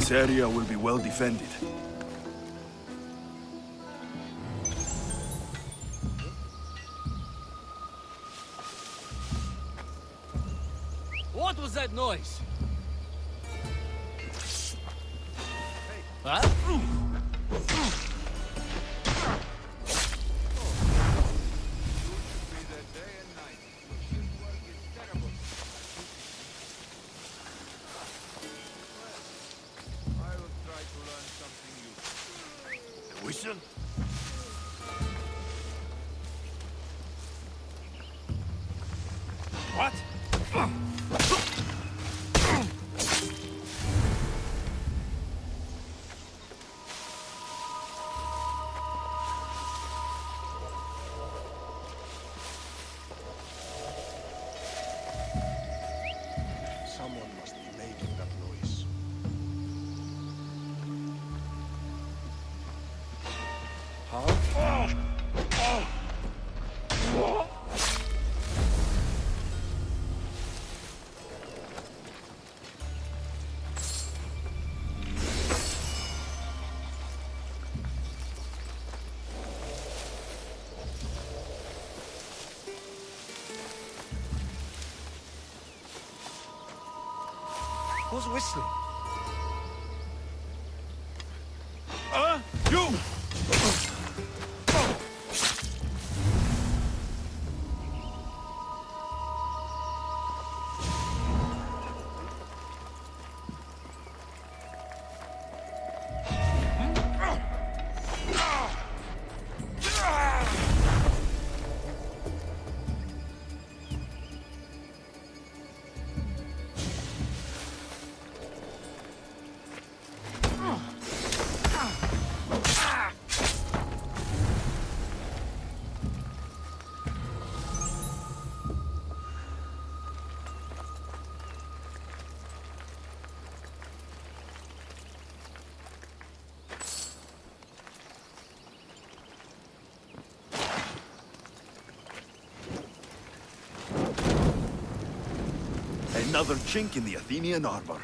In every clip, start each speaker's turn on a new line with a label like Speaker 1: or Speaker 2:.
Speaker 1: This area will be well defended.
Speaker 2: What was that noise? Huh?
Speaker 1: Whistle? What?
Speaker 3: Someone must be making that noise. Huh?
Speaker 2: Who's whistling?
Speaker 1: You! Another chink in the Athenian armor.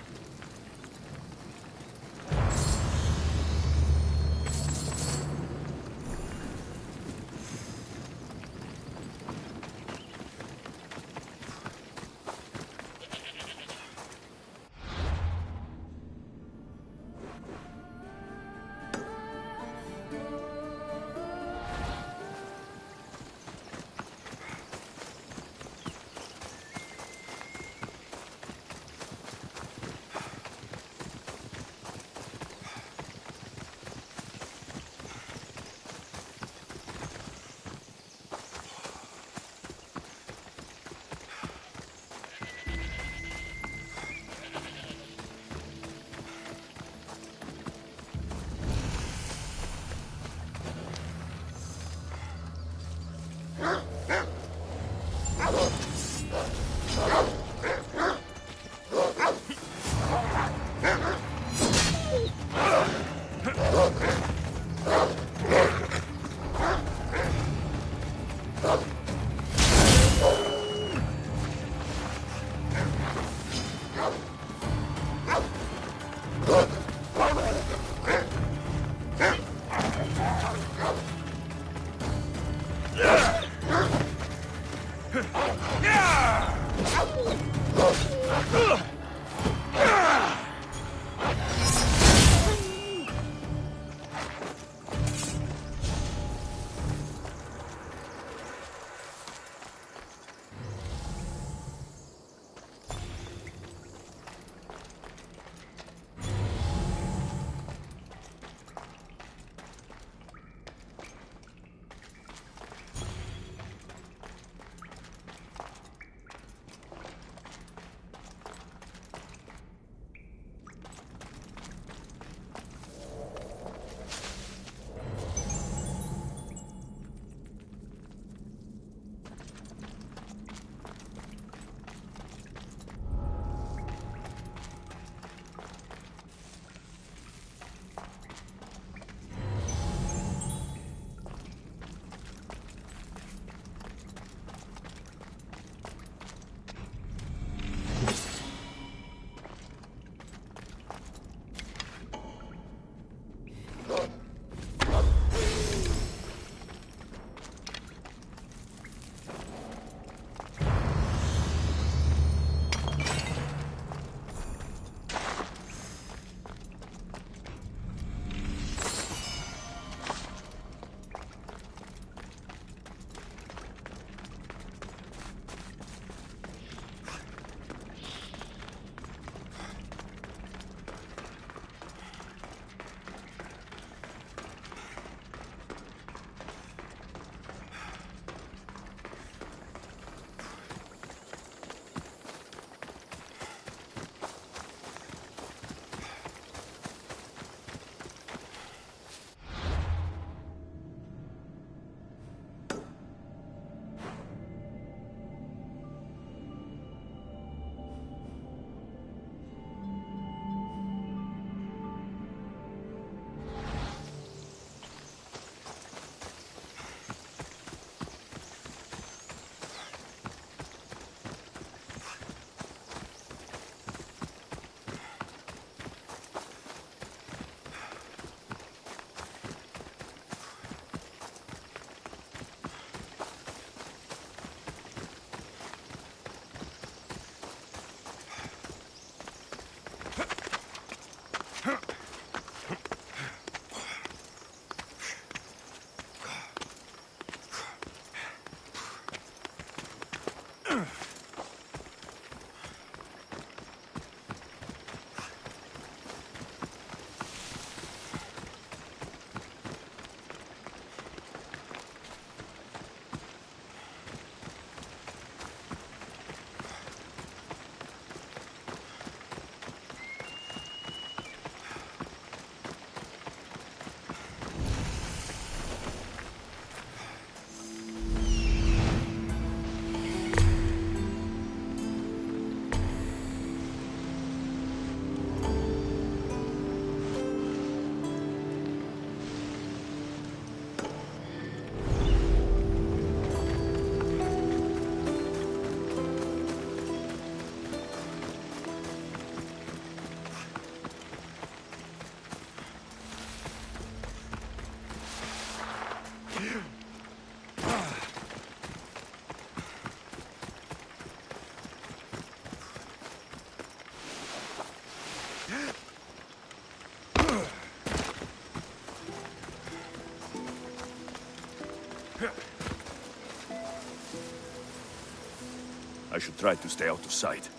Speaker 1: I should try to stay out of sight.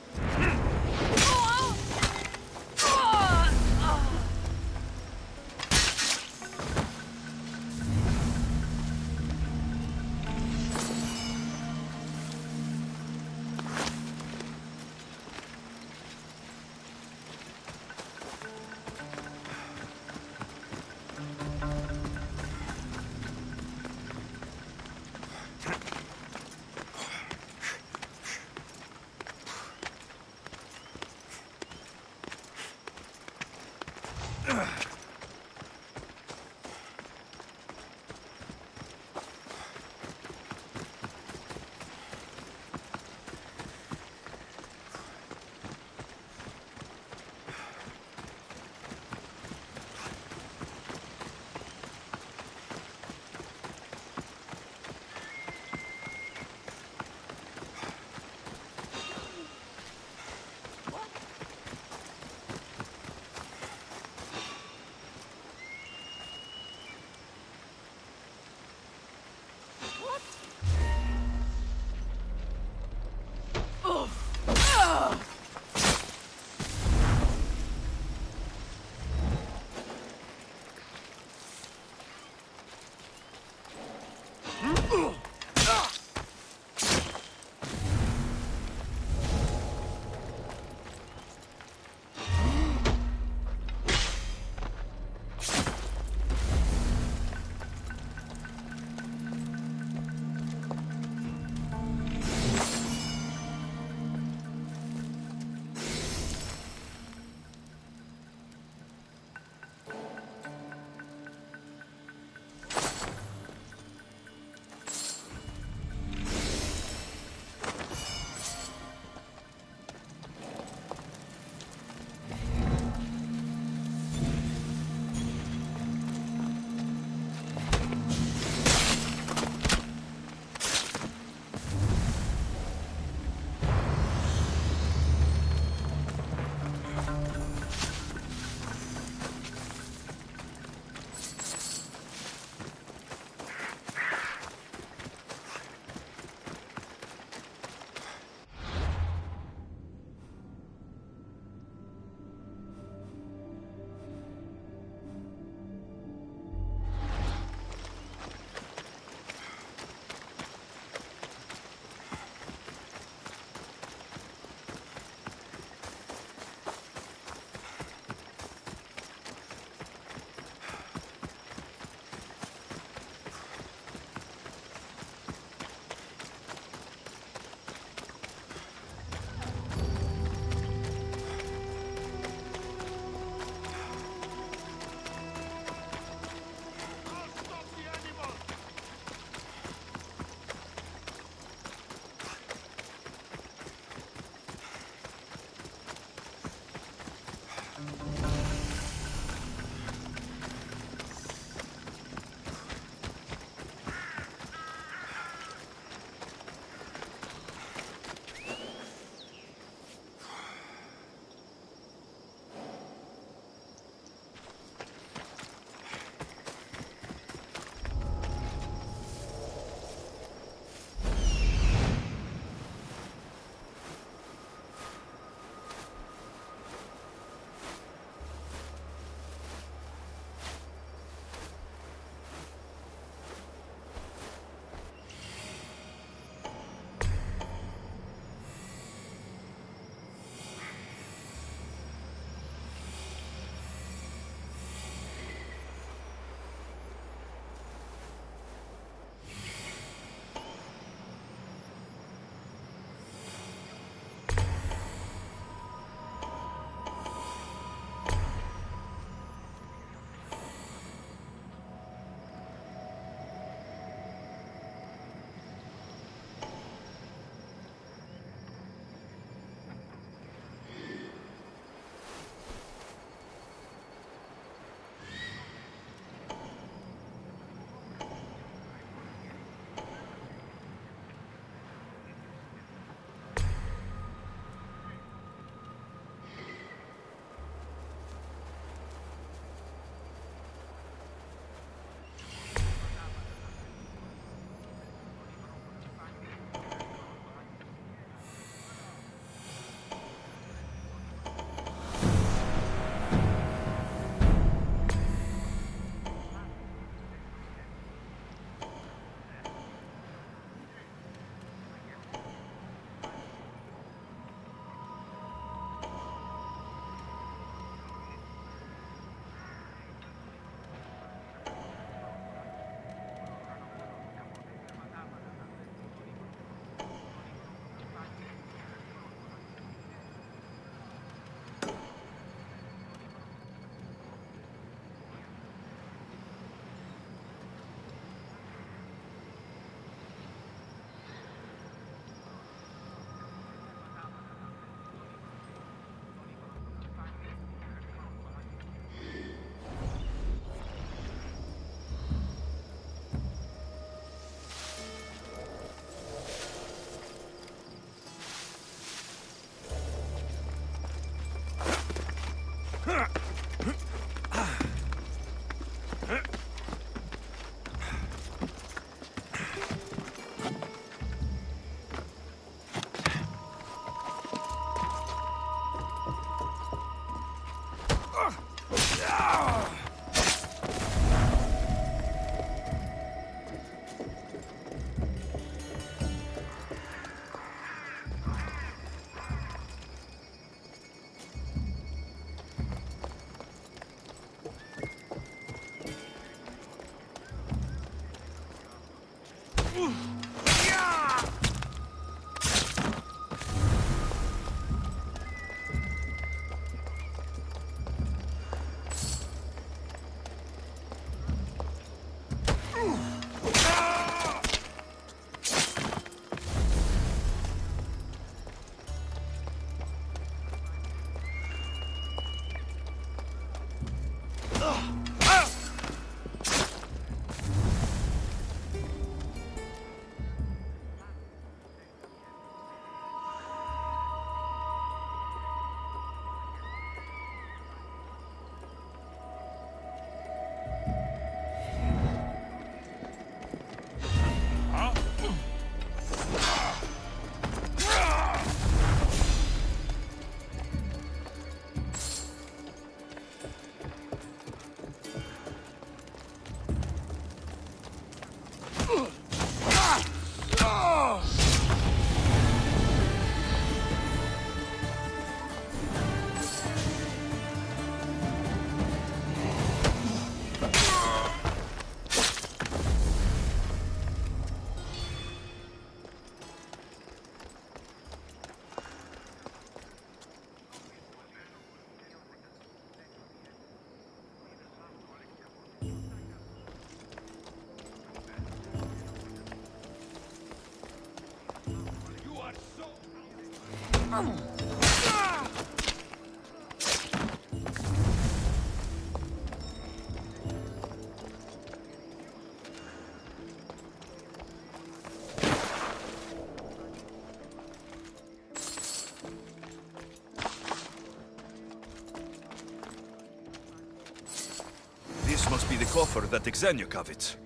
Speaker 1: This must be the coffer that Xenia covets.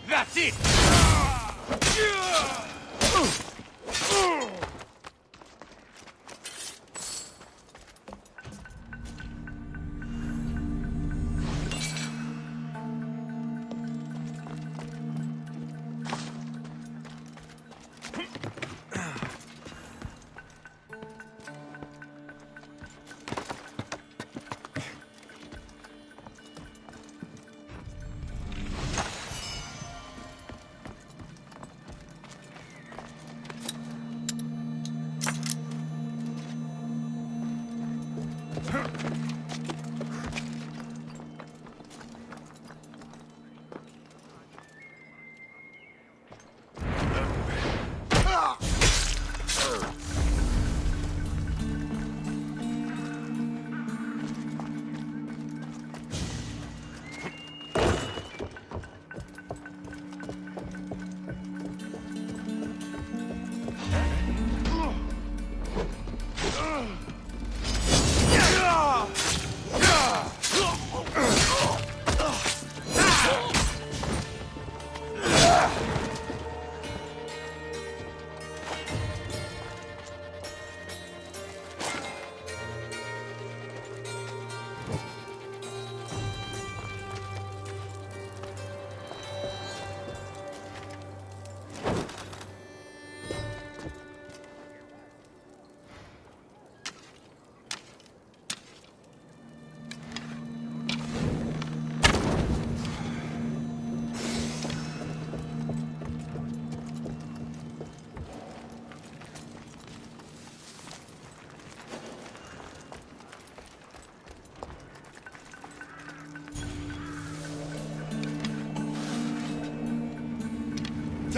Speaker 2: That's it!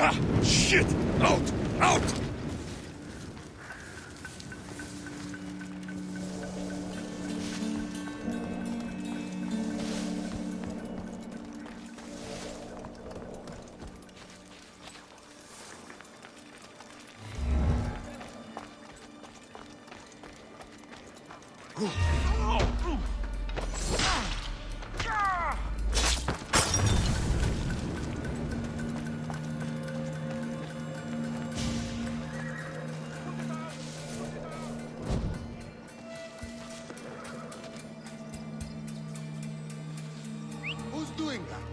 Speaker 2: Ah, shit! Out! Out!
Speaker 3: Who's doing that?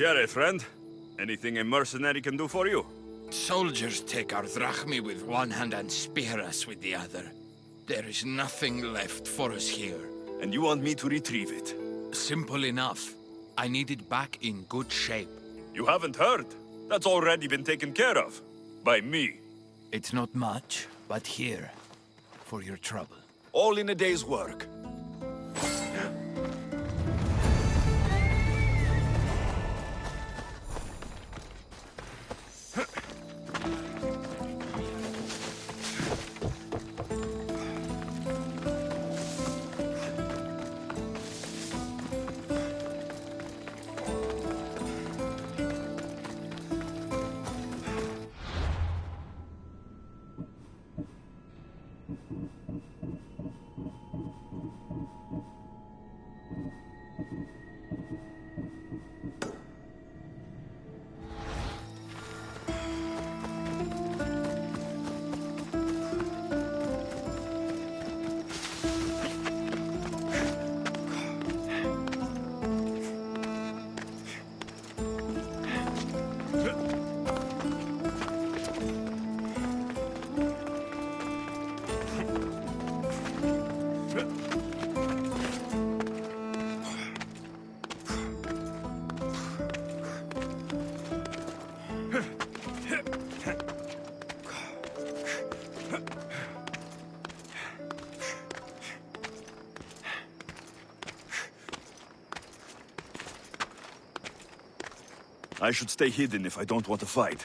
Speaker 2: Hear it, friend. Anything a mercenary can do for you?
Speaker 4: Soldiers take our drachmi with one hand and spear us with the other. There is nothing left for us here.
Speaker 1: And you want me to retrieve it?
Speaker 4: Simple enough. I need it back in good shape.
Speaker 2: You haven't heard. That's already been taken care of. By me.
Speaker 4: It's not much, but here. For your trouble.
Speaker 1: All in a day's work. I should stay hidden if I don't want to fight.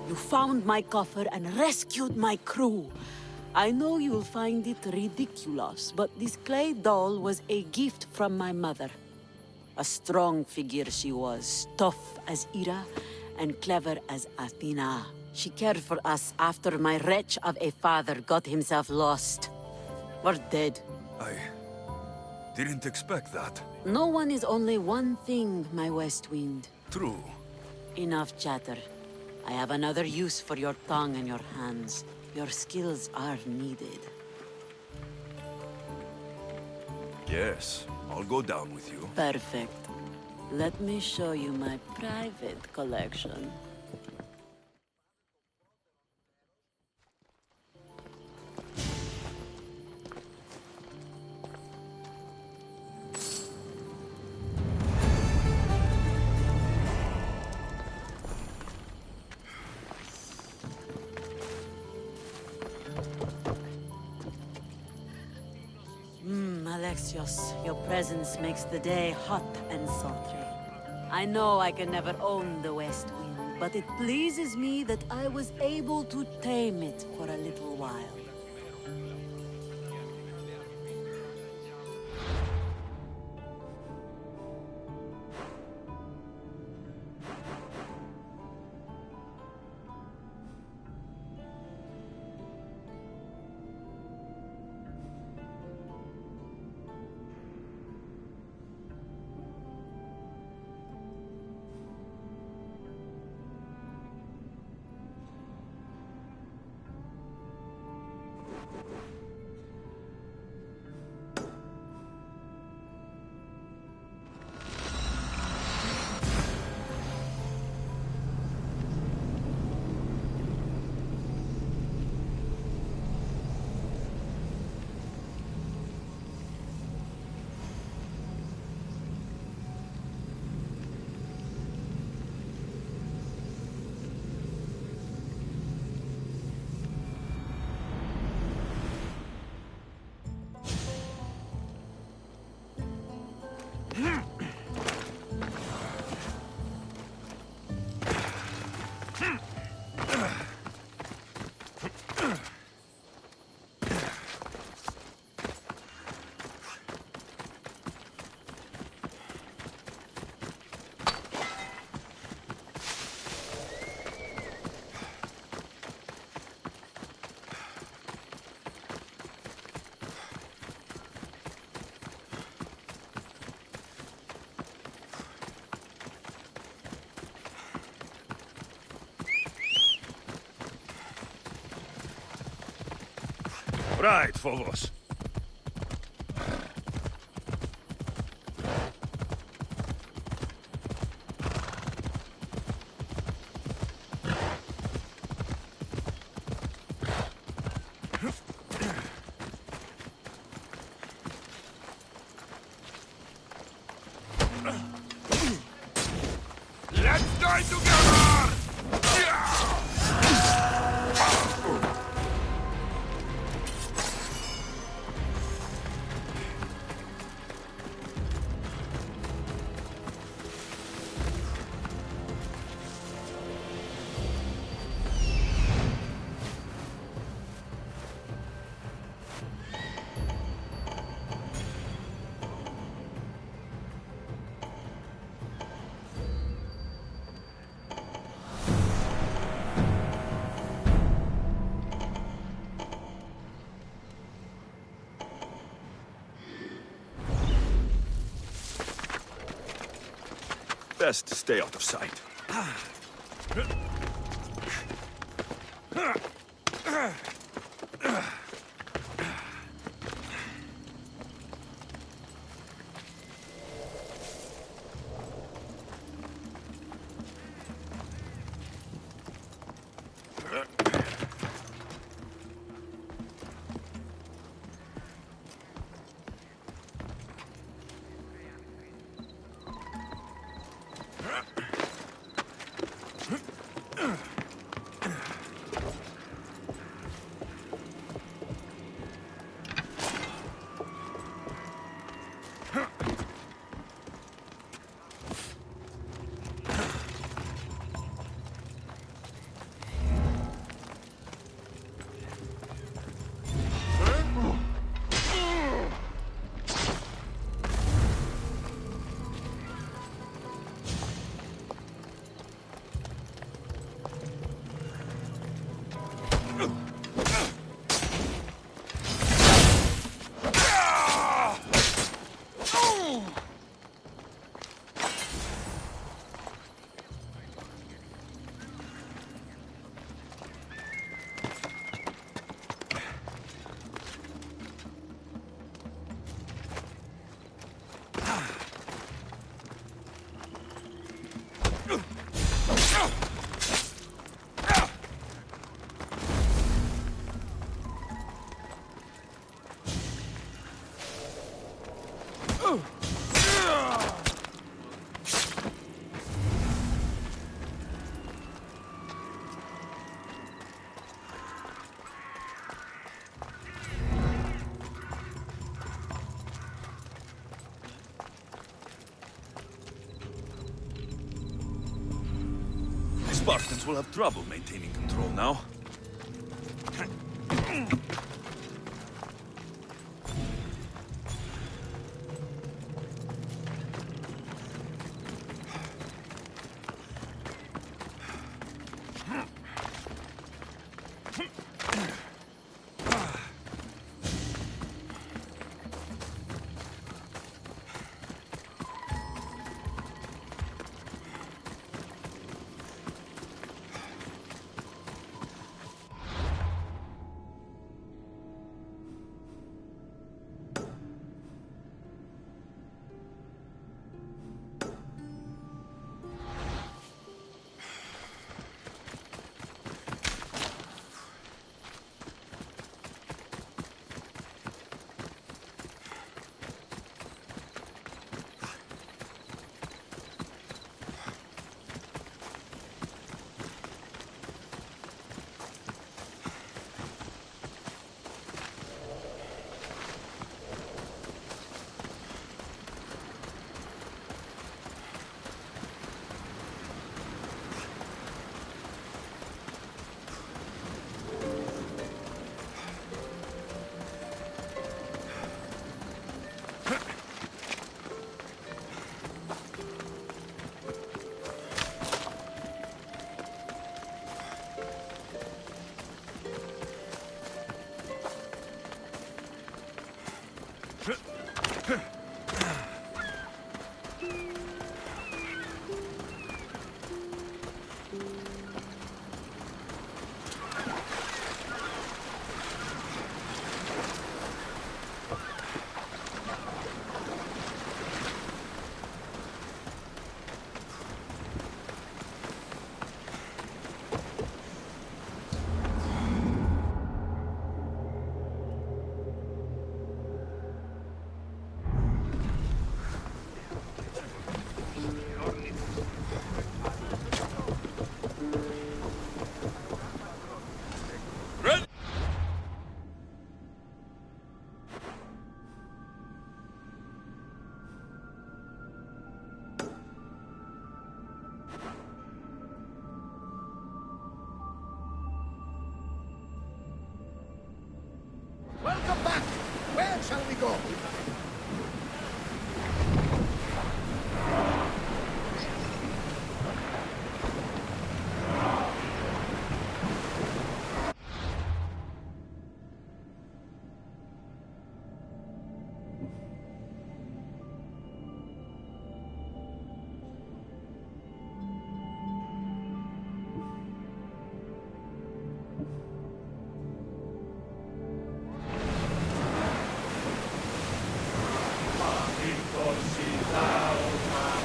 Speaker 5: You found my coffer and rescued my crew. I know you'll find it ridiculous, but this clay doll was a gift from my mother. A strong figure she was, tough as Ira and clever as Athena. She cared for us after my wretch of a father got himself lost. Or dead.
Speaker 1: I didn't expect that.
Speaker 5: No one is only one thing, my West Wind.
Speaker 1: True.
Speaker 5: Enough chatter. I have another use for your tongue and your hands. Your skills are needed.
Speaker 1: Yes, I'll go down with you.
Speaker 5: Perfect. Let me show you my private collection. Alexios, your presence makes the day hot and sultry. I know I can never own the West Wind, but it pleases me that I was able to tame it for a little while.
Speaker 2: Right, Phobos.
Speaker 4: Let's die together!
Speaker 1: Best to stay out of sight. Spartans will have trouble maintaining control now.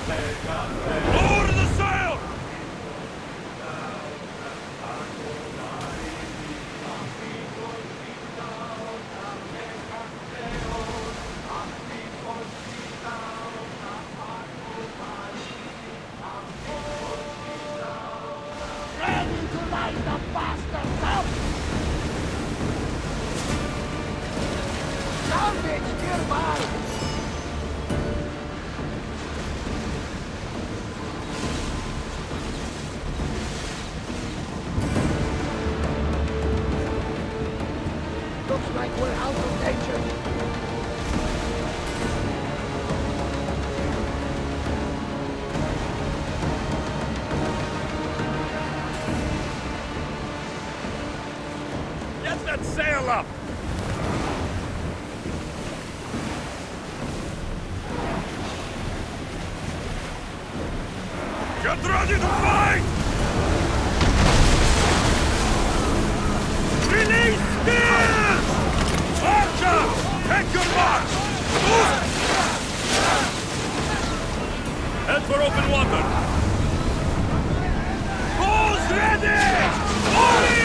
Speaker 2: Lower the sail!
Speaker 3: Ready to light the bastards up! Salvage nearby! Looks like we're out of danger.
Speaker 2: Get that sail up! Get ready to fight! Release spears! Archer! Take your mark! Head for open water! Bows ready! Hurry!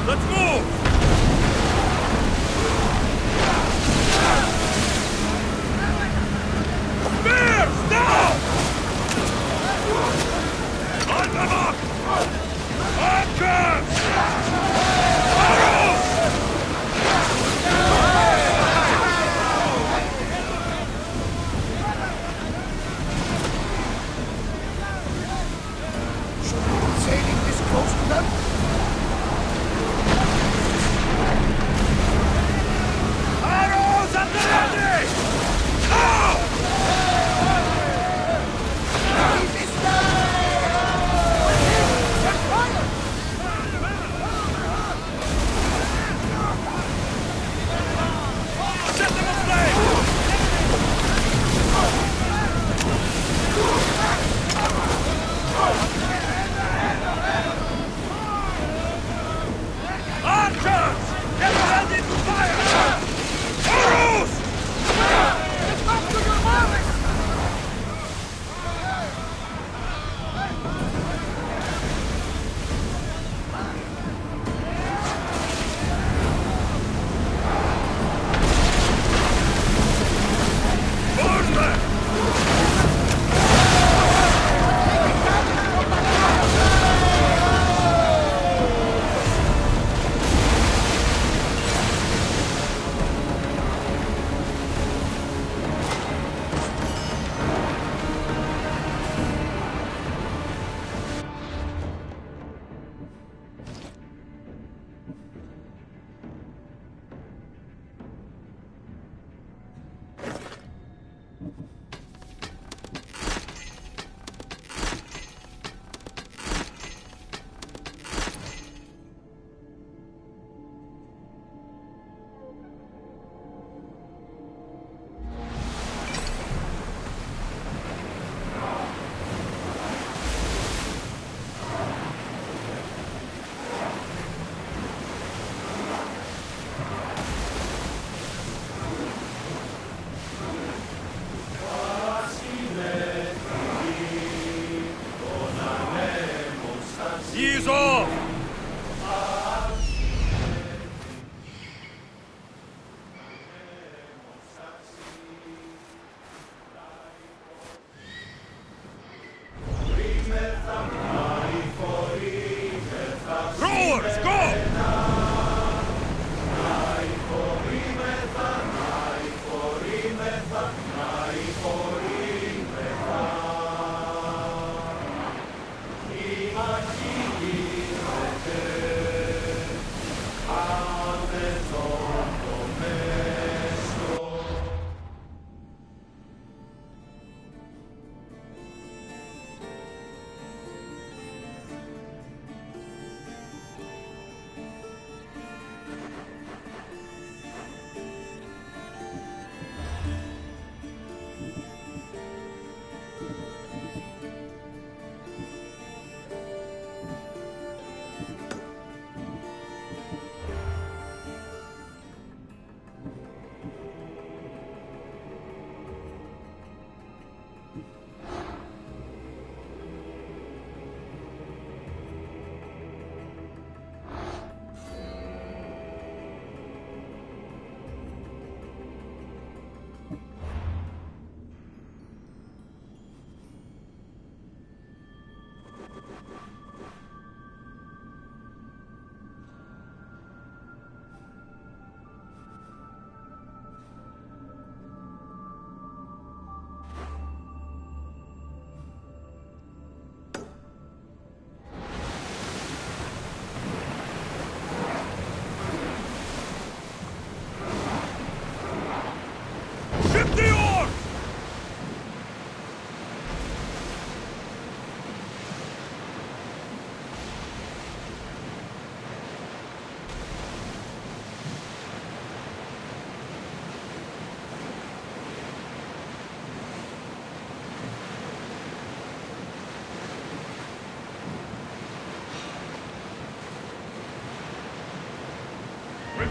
Speaker 2: Let's move! Spears, now! On them up! Archers! Arrows!
Speaker 3: Sailing this close to them?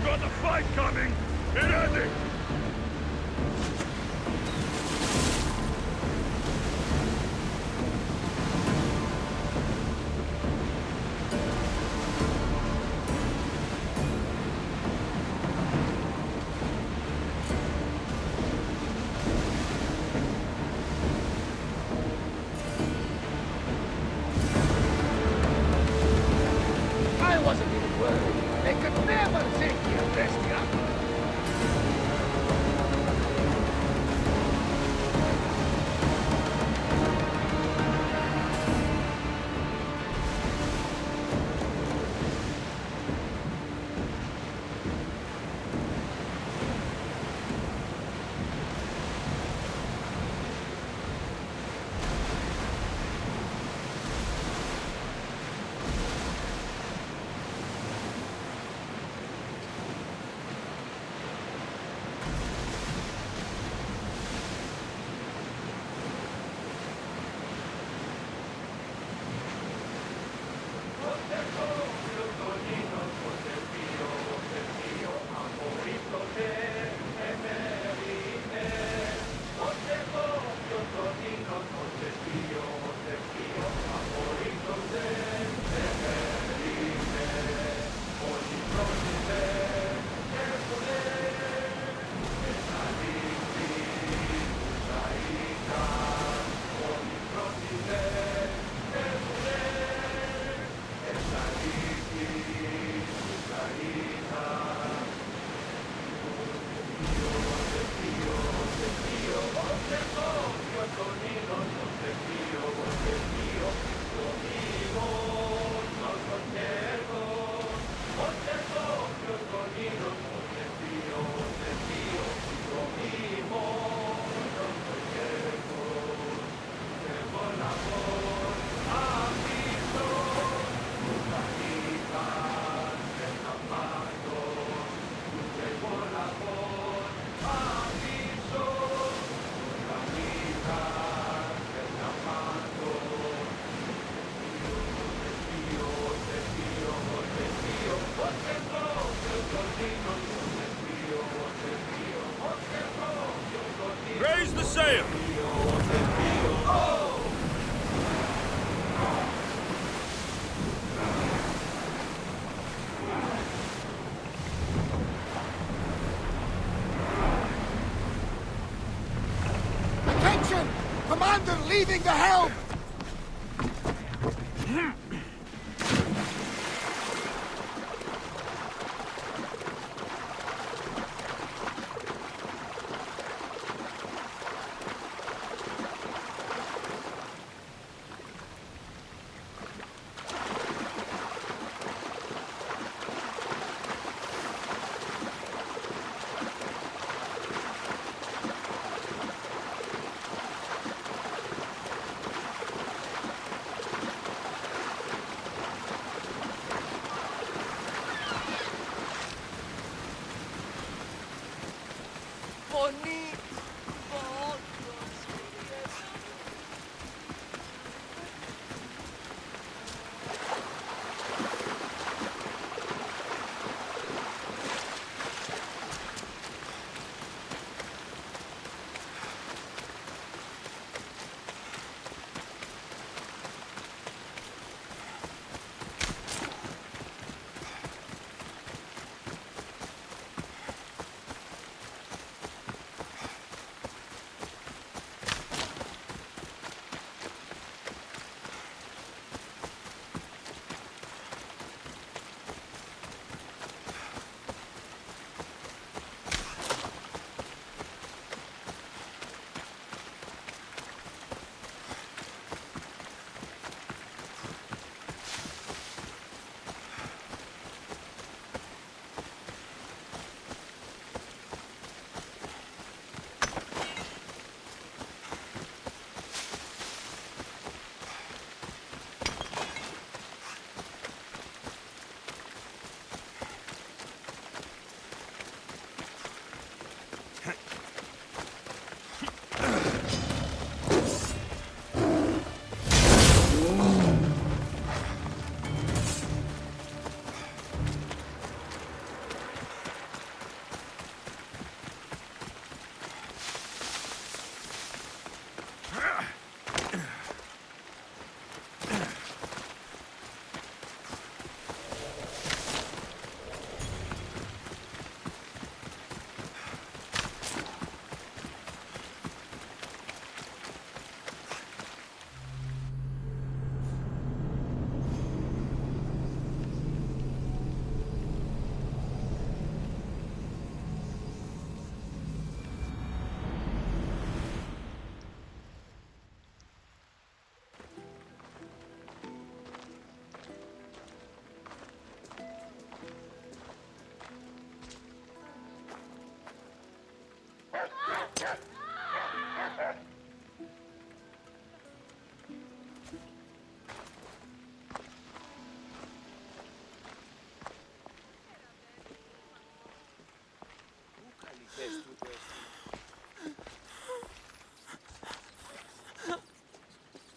Speaker 2: got a fight coming! Be ready!
Speaker 3: I wasn't even worried. They could never take you, Bestia.
Speaker 2: Raise the sail!
Speaker 3: Attention! Commander leaving the helm!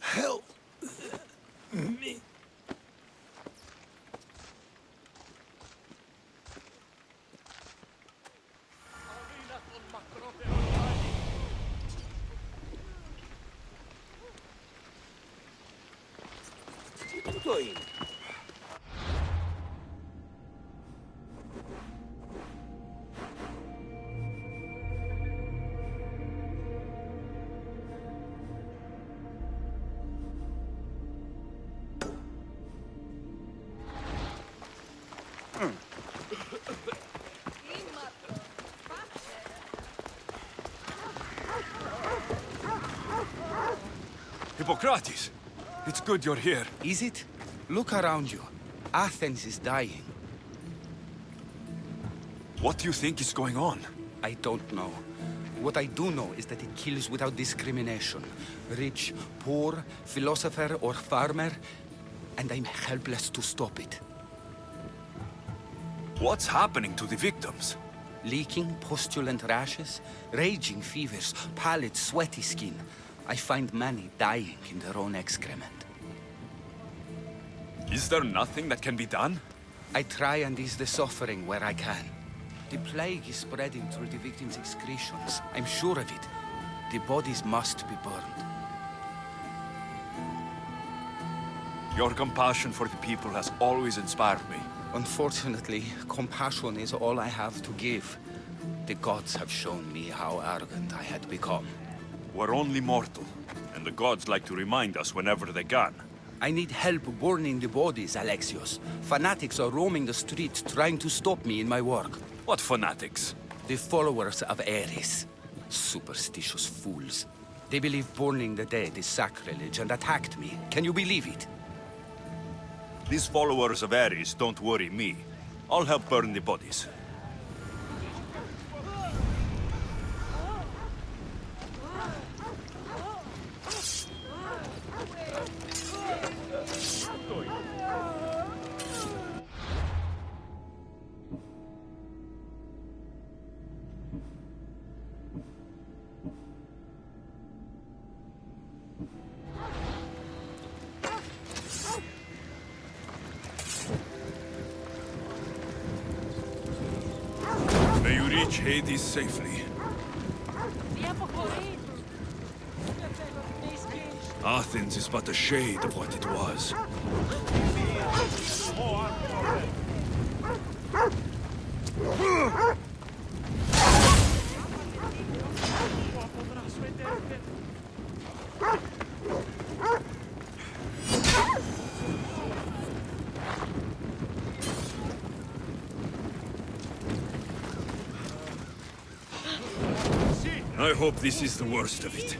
Speaker 4: Help me.
Speaker 2: Hippocrates! It's good you're here.
Speaker 6: Is it? Look around you. Athens is dying.
Speaker 2: What do you think is going on?
Speaker 6: I don't know. What I do know is that it kills without discrimination. Rich, poor, philosopher or farmer, and I'm helpless to stop it.
Speaker 2: What's happening to the victims?
Speaker 6: Leaking, postulant rashes, raging fevers, pallid, sweaty skin. I find many dying in their own excrement.
Speaker 2: Is there nothing that can be done?
Speaker 6: I try and ease the suffering where I can. The plague is spreading through the victims' excretions. I'm sure of it. The bodies must be burned.
Speaker 2: Your compassion for the people has always inspired me.
Speaker 6: Unfortunately, compassion is all I have to give. The gods have shown me how arrogant I had become.
Speaker 2: We're only mortal, and the gods like to remind us whenever they can.
Speaker 6: I need help burning the bodies, Alexios. Fanatics are roaming the streets trying to stop me in my work.
Speaker 2: What fanatics?
Speaker 6: The followers of Ares. Superstitious fools. They believe burning the dead is sacrilege and attacked me. Can you believe it?
Speaker 2: These followers of Ares don't worry me. I'll help burn the bodies. May you reach Hades safely. Athens is but a shade of what it was. I hope this is the worst of it.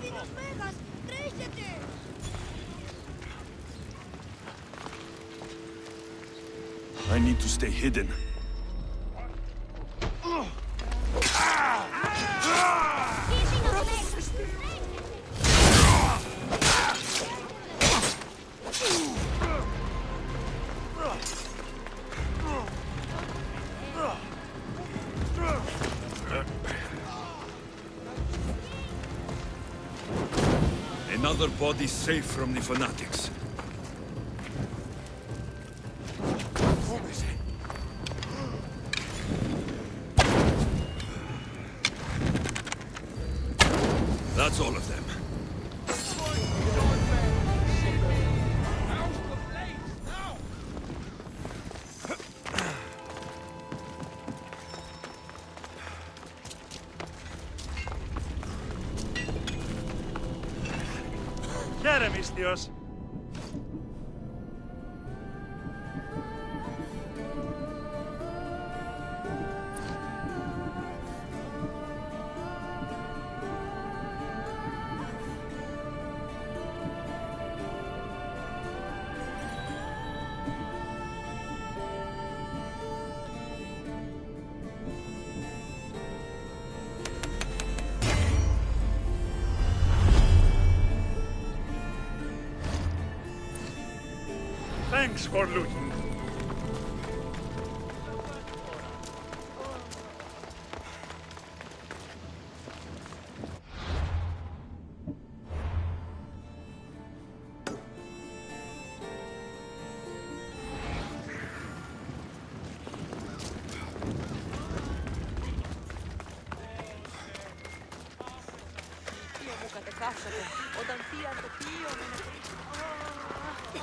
Speaker 2: I need to stay hidden. Another body safe from the fanatics. That's all of them.
Speaker 7: Jeremistios. Thanks for looting.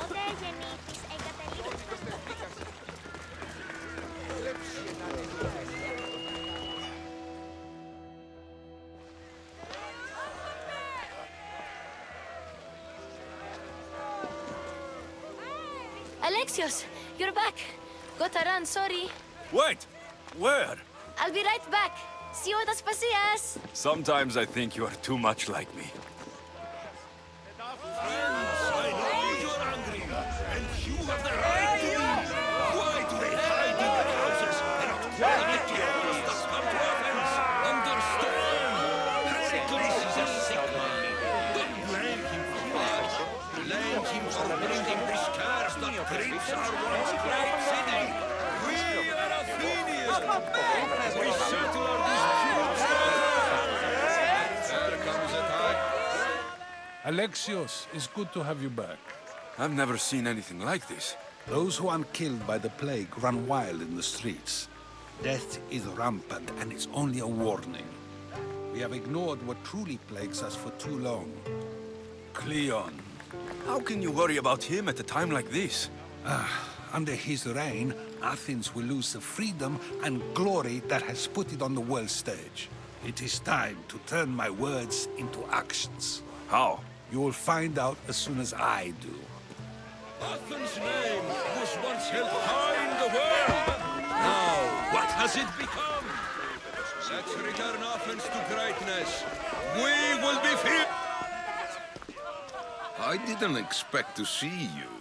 Speaker 8: Ode γεννήτης εγκαταλείπει. Alexios, you're back. Gotta run, sorry.
Speaker 2: Wait! Where?
Speaker 8: I'll be right back. See you at Aspasias.
Speaker 2: Sometimes I think you are too much like me.
Speaker 9: Alexios, it's good to have you back.
Speaker 2: I've never seen anything like this.
Speaker 9: Those who aren't killed by the plague run wild in the streets. Death is rampant, and it's only a warning. We have ignored what truly plagues us for too long. Cleon.
Speaker 2: How can you worry about him at a time like this?
Speaker 9: Under his reign, Athens will lose the freedom and glory that has put it on the world stage. It is time to turn my words into actions.
Speaker 2: How?
Speaker 9: You will find out as soon as I do.
Speaker 4: Athens' name was once held high in the world. Now, what has it become? Let's return Athens to greatness. We will be free.
Speaker 10: I didn't expect to see you.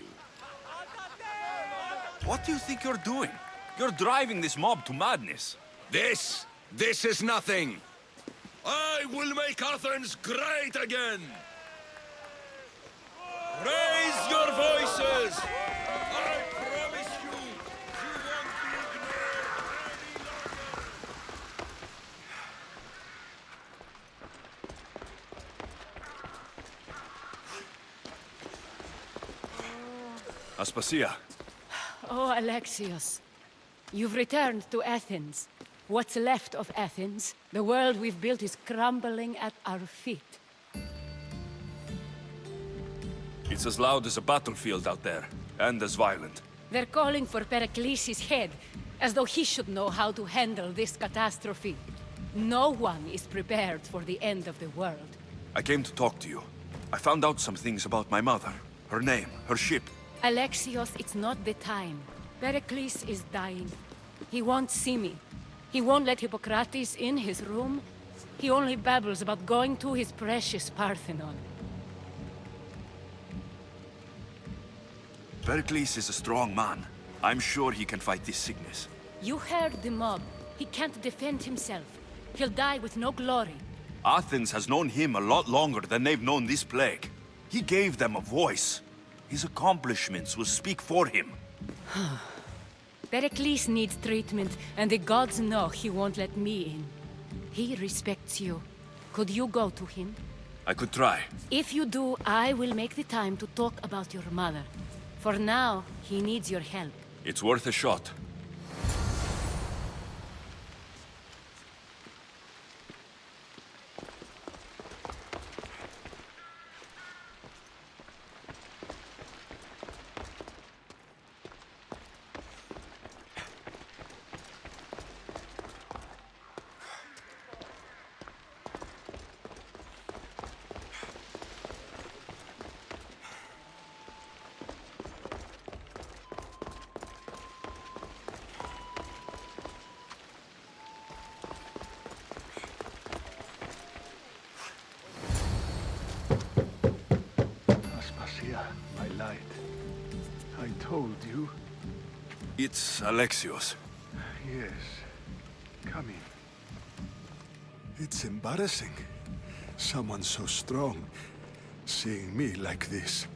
Speaker 2: What do you think you're doing? You're driving this mob to madness.
Speaker 4: This is nothing. I will make Athens great again. Raise your voices! I promise you, you won't be ignored any longer.
Speaker 2: Aspasia.
Speaker 11: Oh, Alexios. You've returned to Athens. What's left of Athens, the world we've built is crumbling at our feet.
Speaker 2: It's as loud as a battlefield out there, and as violent.
Speaker 11: They're calling for Pericles' head, as though he should know how to handle this catastrophe. No one is prepared for the end of the world.
Speaker 2: I came to talk to you. I found out some things about my mother. Her name, her ship.
Speaker 11: Alexios, it's not the time. Pericles is dying. He won't see me. He won't let Hippocrates in his room. He only babbles about going to his precious Parthenon.
Speaker 2: Pericles is a strong man. I'm sure he can fight this sickness.
Speaker 11: You heard the mob. He can't defend himself. He'll die with no glory.
Speaker 2: Athens has known him a lot longer than they've known this plague. He gave them a voice. His accomplishments will speak for him.
Speaker 11: Pericles needs treatment, and the gods know he won't let me in. He respects you. Could you go to him?
Speaker 2: I could try.
Speaker 11: If you do, I will make the time to talk about your mother. For now, he needs your help.
Speaker 2: It's worth a shot.
Speaker 1: My light. I told you.
Speaker 2: It's Alexios.
Speaker 1: Yes. Come in. It's embarrassing. Someone so strong seeing me like this.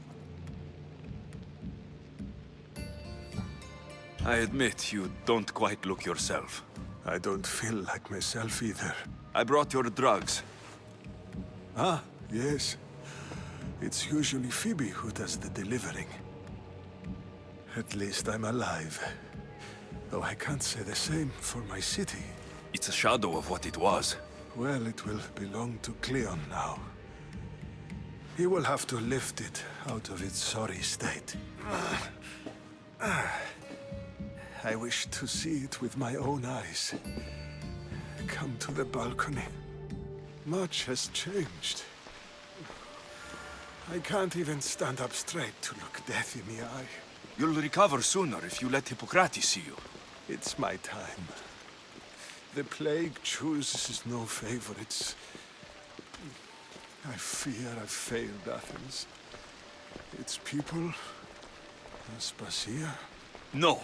Speaker 2: I admit you don't quite look yourself.
Speaker 12: I don't feel like myself either.
Speaker 2: I brought your drugs.
Speaker 12: Ah, yes. It's usually Phoebe who does the delivering. At least I'm alive. Though I can't say the same for my city.
Speaker 2: It's a shadow of what it was.
Speaker 12: Well, it will belong to Cleon now. He will have to lift it out of its sorry state. I wish to see it with my own eyes. Come to the balcony. Much has changed. I can't even stand up straight to look death in the eye.
Speaker 2: You'll recover sooner if you let Hippocrates see you.
Speaker 12: It's my time. The plague chooses no favorites. I fear I've failed Athens. Its people, Aspasia.
Speaker 2: No,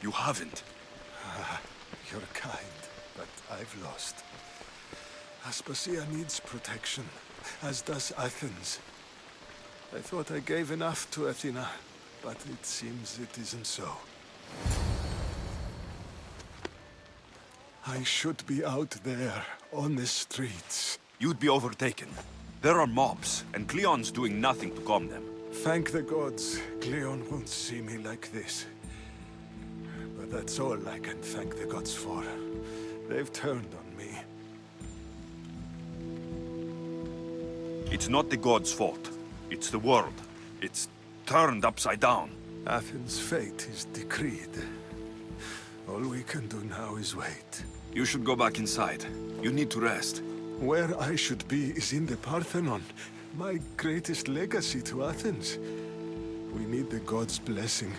Speaker 2: you haven't.
Speaker 12: You're kind, but I've lost. Aspasia needs protection, as does Athens. I thought I gave enough to Athena, but it seems it isn't so. I should be out there, on the streets.
Speaker 2: You'd be overtaken. There are mobs, and Cleon's doing nothing to calm them.
Speaker 12: Thank the gods, Cleon won't see me like this. But that's all I can thank the gods for. They've turned on me.
Speaker 2: It's not the gods' fault. It's the world. It's turned upside down.
Speaker 12: Athens' fate is decreed. All we can do now is wait.
Speaker 2: You should go back inside. You need to rest.
Speaker 12: Where I should be is in the Parthenon, my greatest legacy to Athens. We need the gods' blessing.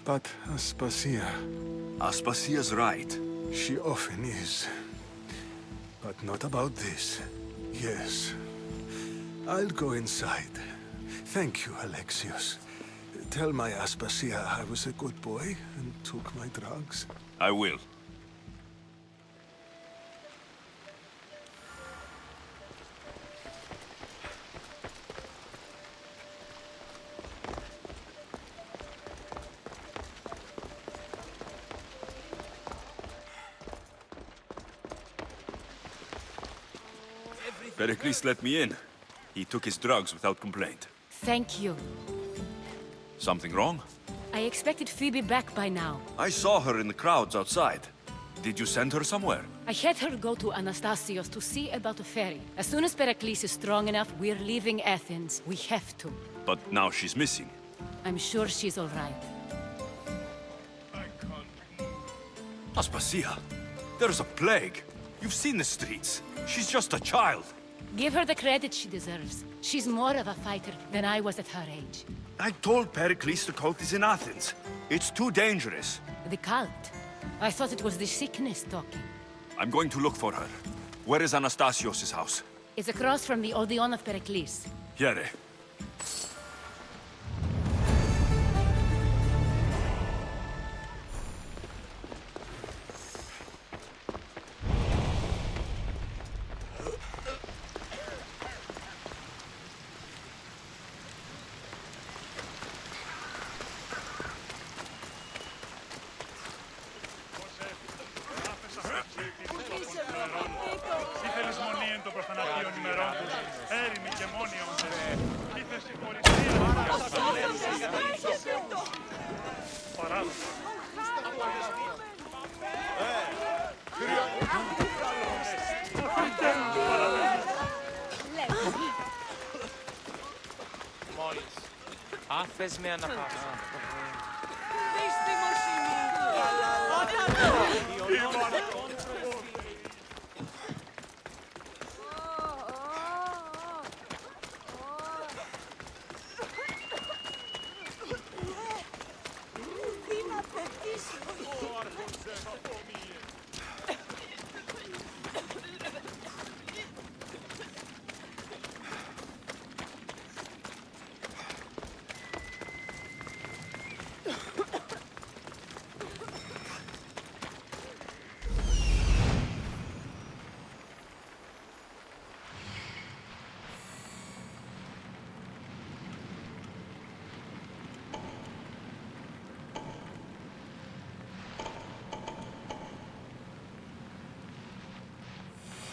Speaker 12: But Aspasia...
Speaker 2: Aspasia's right.
Speaker 12: She often is. But not about this. Yes. I'll go inside. Thank you, Alexios. Tell my Aspasia I was a good boy and took my drugs.
Speaker 2: I will. Pericles let me in. He took his drugs without complaint.
Speaker 11: Thank you.
Speaker 2: Something wrong?
Speaker 11: I expected Phoebe back by now.
Speaker 2: I saw her in the crowds outside. Did you send her somewhere?
Speaker 11: I had her go to Anastasios to see about a ferry. As soon as Pericles is strong enough, we're leaving Athens. We have to.
Speaker 2: But now she's missing.
Speaker 11: I'm sure she's all right.
Speaker 2: Aspasia, there's a plague. You've seen the streets. She's just a child.
Speaker 11: Give her the credit she deserves. She's more of a fighter than I was at her age.
Speaker 2: I told Pericles the cult is in Athens. It's too dangerous.
Speaker 11: The cult? I thought it was the sickness talking.
Speaker 2: I'm going to look for her. Where is Anastasios' house?
Speaker 11: It's across from the Odeon of Pericles.
Speaker 2: Here.
Speaker 13: Άφες με αναπαύσει.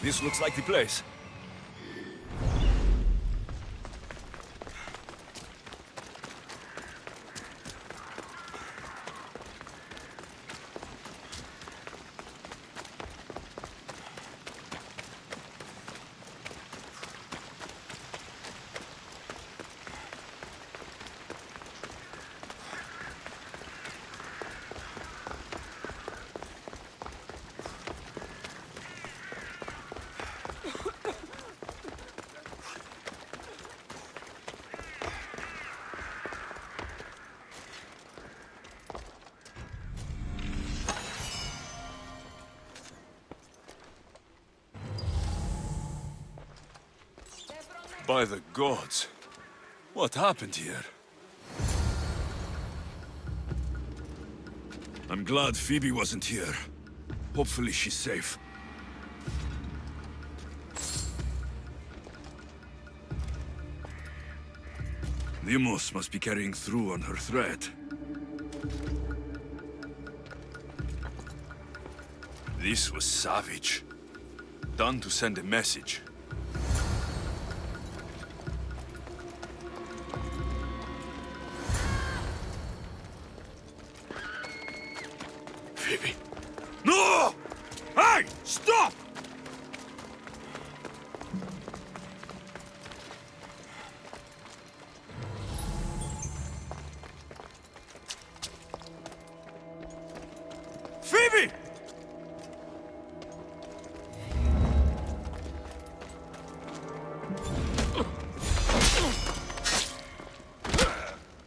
Speaker 2: This looks like the place. By the gods, what happened here? I'm glad Phoebe wasn't here. Hopefully she's safe. Limos must be carrying through on her threat. This was savage. Done to send a message. Phoebe. No! Hey! Stop! Phoebe!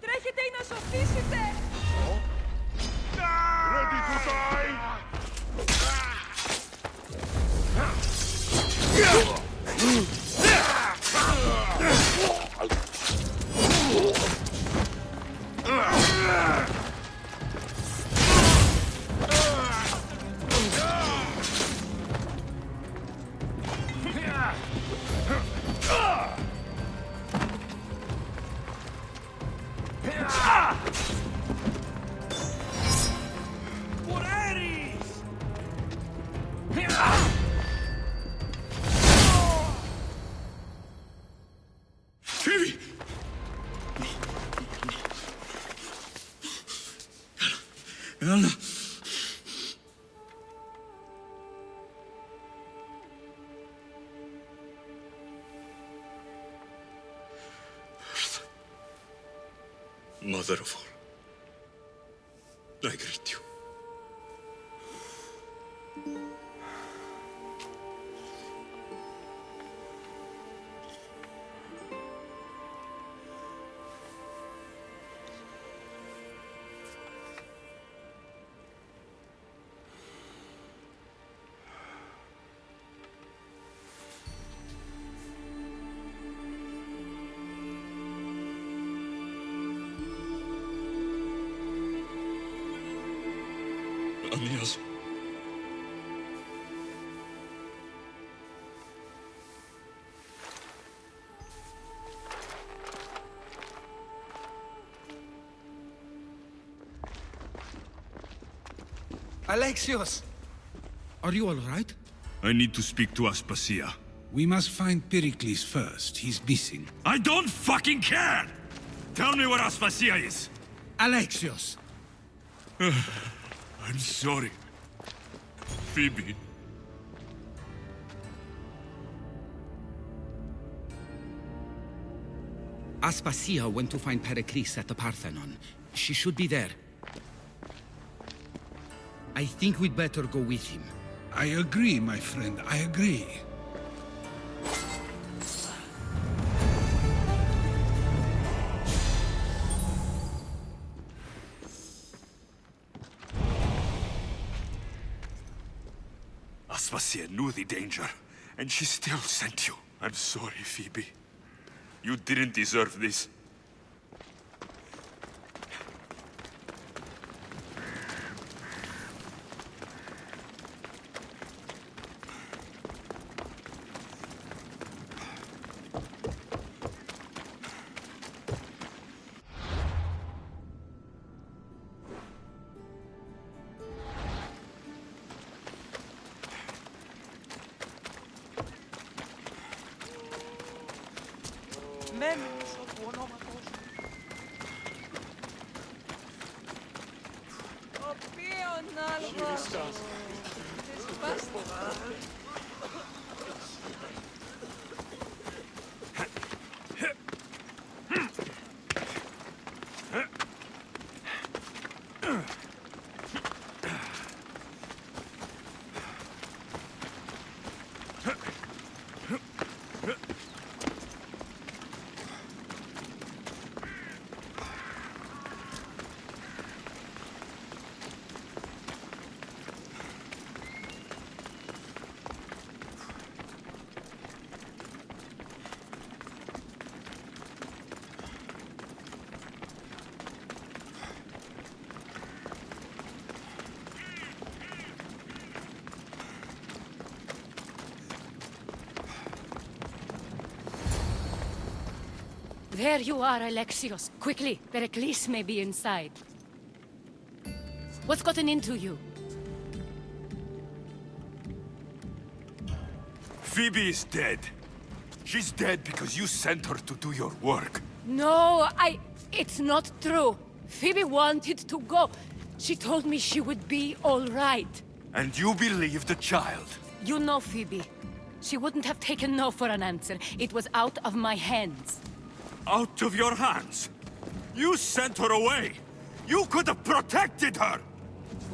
Speaker 14: Τρέχετε ή να σωθήσετε!
Speaker 3: Ready to die?
Speaker 2: Phoebe! Anna! Mother of all, I greet you. Anias.
Speaker 6: Alexios! Are you all right?
Speaker 2: I need to speak to Aspasia.
Speaker 9: We must find Pericles first. He's missing.
Speaker 2: I don't fucking care! Tell me where Aspasia is!
Speaker 9: Alexios!
Speaker 2: I'm sorry. Phoebe.
Speaker 6: Aspasia went to find Pericles at the Parthenon. She should be there. I think we'd better go with him.
Speaker 9: I agree, my friend. I agree.
Speaker 2: Aspasia knew the danger, and she still sent you. I'm sorry, Phoebe. You didn't deserve this.
Speaker 11: There you are, Alexios. Quickly, Pericles may be inside. What's gotten into you?
Speaker 2: Phoebe is dead. She's dead because you sent her to do your work.
Speaker 11: No, it's not true. Phoebe wanted to go. She told me she would be all right.
Speaker 2: And you believe the child?
Speaker 11: You know Phoebe. She wouldn't have taken no for an answer. It was out of my hands.
Speaker 2: Out of your hands? You sent her away! You could have protected her!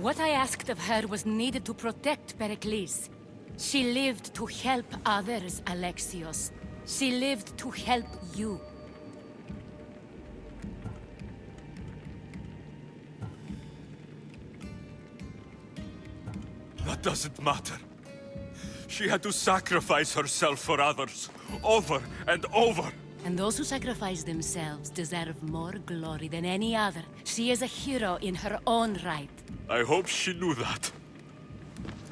Speaker 11: What I asked of her was needed to protect Pericles. She lived to help others, Alexios. She lived to help you.
Speaker 2: That doesn't matter. She had to sacrifice herself for others, over and over.
Speaker 11: And those who sacrifice themselves deserve more glory than any other. She is a hero in her own right.
Speaker 2: I hope she knew that.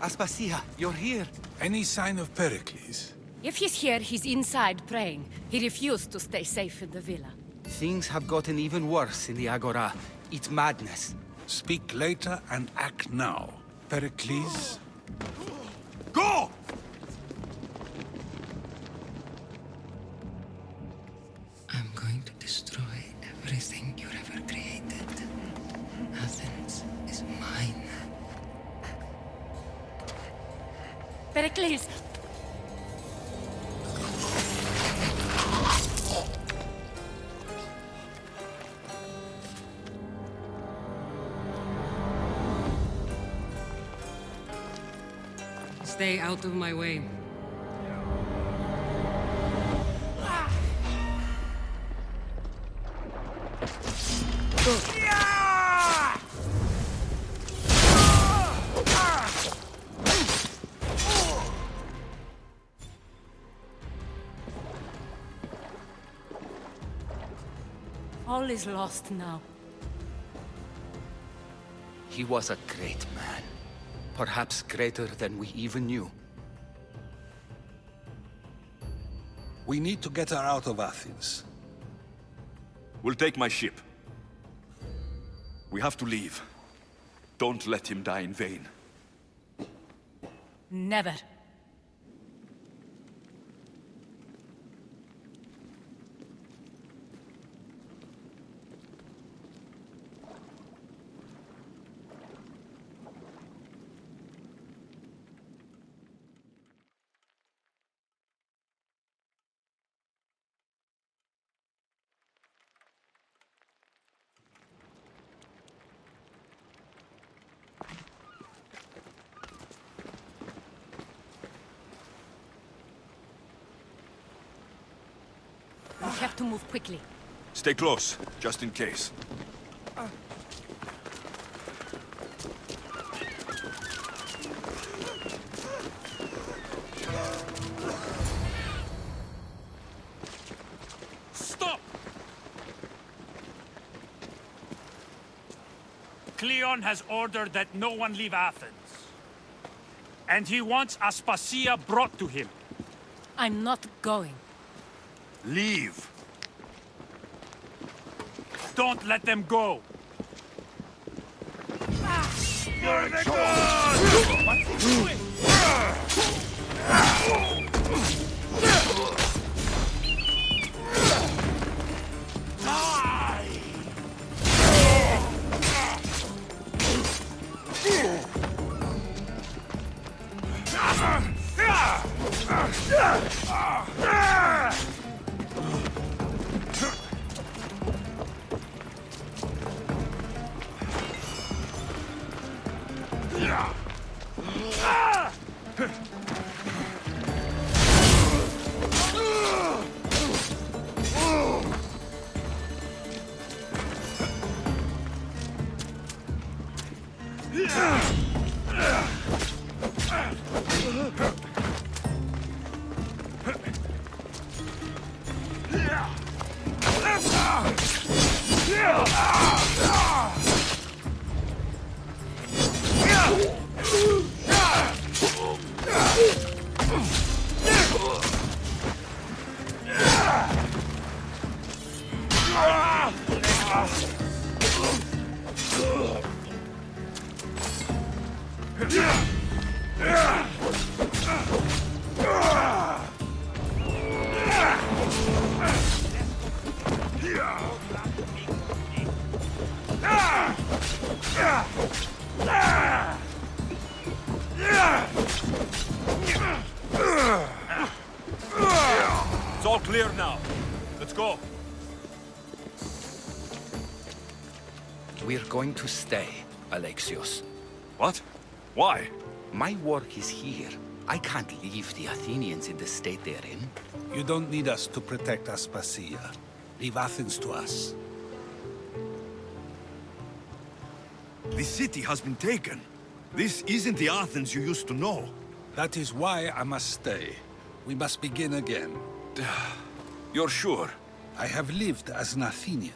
Speaker 6: Aspasia, you're here.
Speaker 9: Any sign of Pericles?
Speaker 11: If he's here, he's inside praying. He refused to stay safe in the villa.
Speaker 6: Things have gotten even worse in the Agora. It's madness.
Speaker 9: Speak later and act now. Pericles?
Speaker 2: Go!
Speaker 14: I'm going to destroy everything you ever created. Athens is mine.
Speaker 11: Pericles!
Speaker 14: Stay out of my way.
Speaker 11: All is lost now.
Speaker 6: He was a great man. Perhaps greater than we even knew.
Speaker 9: We need to get her out of Athens.
Speaker 2: We'll take my ship. We have to leave. Don't let him die in vain.
Speaker 11: Never. We have to move quickly.
Speaker 2: Stay close, just in case.
Speaker 7: Stop! Cleon has ordered that no one leave Athens. And he wants Aspasia brought to him.
Speaker 11: I'm not going.
Speaker 2: Leave!
Speaker 7: Don't let them go!
Speaker 3: You're the god! What's he doing?
Speaker 2: It's all clear now. Let's go.
Speaker 6: We're going to stay, Alexios.
Speaker 2: What? Why?
Speaker 6: My work is here. I can't leave the Athenians in the state they're in.
Speaker 9: You don't need us to protect Aspasia. Leave Athens to us.
Speaker 1: The city has been taken. This isn't the Athens you used to know.
Speaker 9: That is why I must stay. We must begin again.
Speaker 2: You're sure?
Speaker 9: I have lived as an Athenian,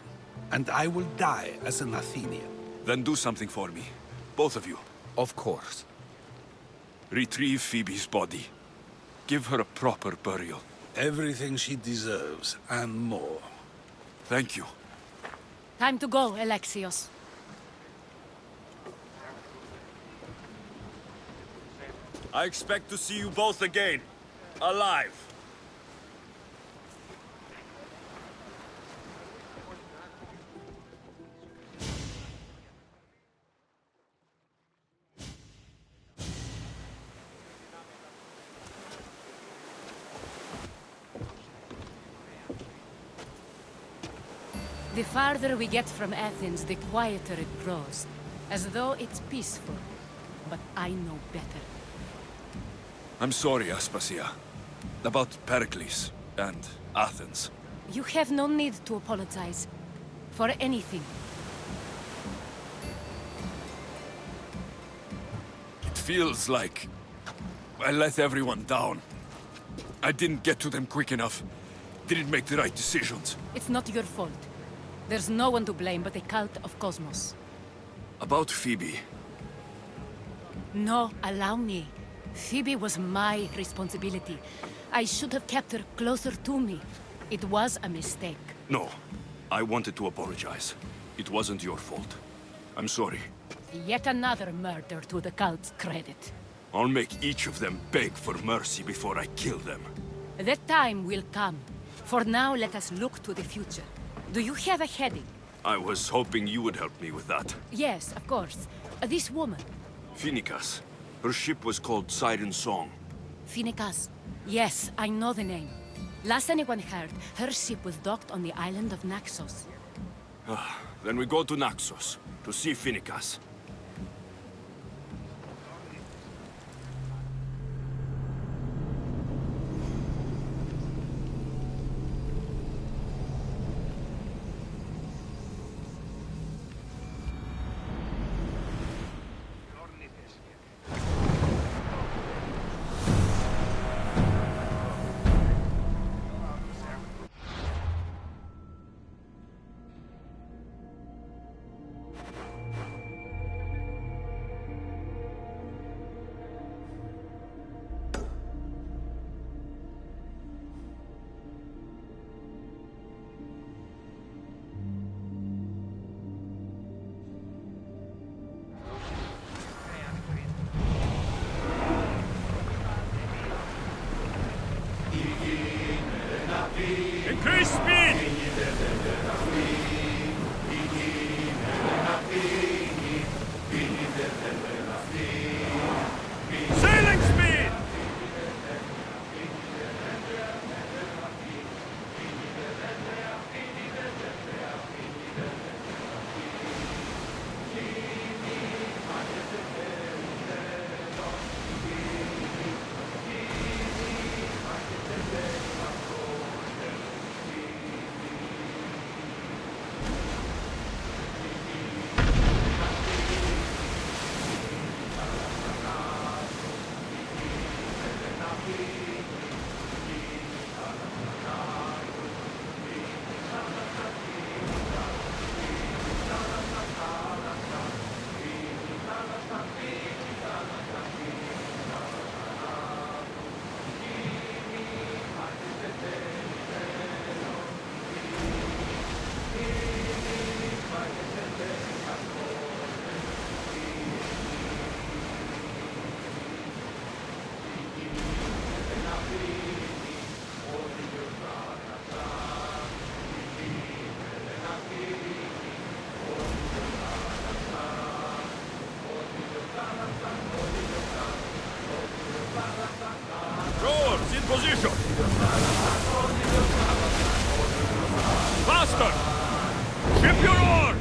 Speaker 9: and I will die as an Athenian.
Speaker 2: Then do something for me. Both of you.
Speaker 6: Of course.
Speaker 2: Retrieve Phoebe's body. Give her a proper burial.
Speaker 9: Everything she deserves, and more.
Speaker 2: Thank you.
Speaker 11: Time to go, Alexios.
Speaker 2: I expect to see you both again. Alive.
Speaker 11: The farther we get from Athens, the quieter it grows. As though it's peaceful. But I know better.
Speaker 2: I'm sorry, Aspasia. About Pericles and Athens.
Speaker 11: You have no need to apologize. For anything.
Speaker 2: It feels like I let everyone down. I didn't get to them quick enough. Didn't make the right decisions.
Speaker 11: It's not your fault. There's no one to blame but the cult of Cosmos.
Speaker 2: About Phoebe.
Speaker 11: No, allow me. Phoebe was my responsibility. I should have kept her closer to me. It was a mistake.
Speaker 2: No. I wanted to apologize. It wasn't your fault. I'm sorry.
Speaker 11: Yet another murder to the cult's credit.
Speaker 2: I'll make each of them beg for mercy before I kill them.
Speaker 11: That time will come. For now, let us look to the future. Do you have a heading?
Speaker 2: I was hoping you would help me with that.
Speaker 11: Yes, of course. This woman.
Speaker 2: Phoenicas. Her ship was called Siren Song.
Speaker 11: Phoenicas. Yes, I know the name. Last anyone heard, her ship was docked on the island of Naxos.
Speaker 2: Then we go to Naxos, to see Phoenicas.
Speaker 7: Increase speed! Sailing speed!
Speaker 2: master! Ship your oars!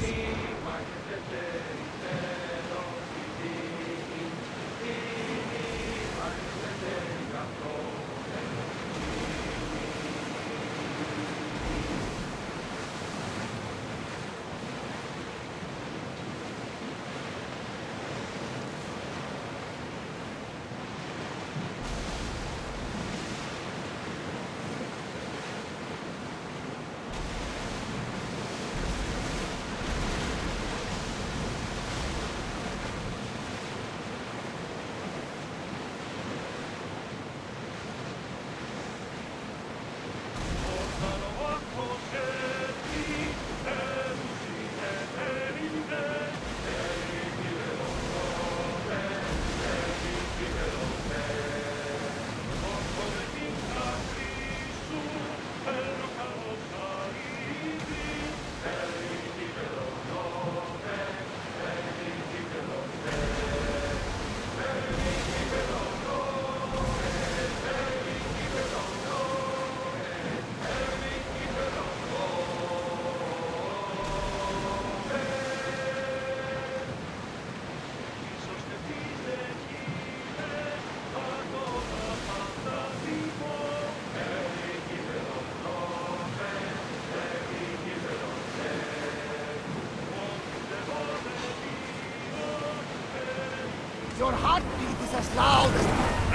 Speaker 3: Your heartbeat is as loud as...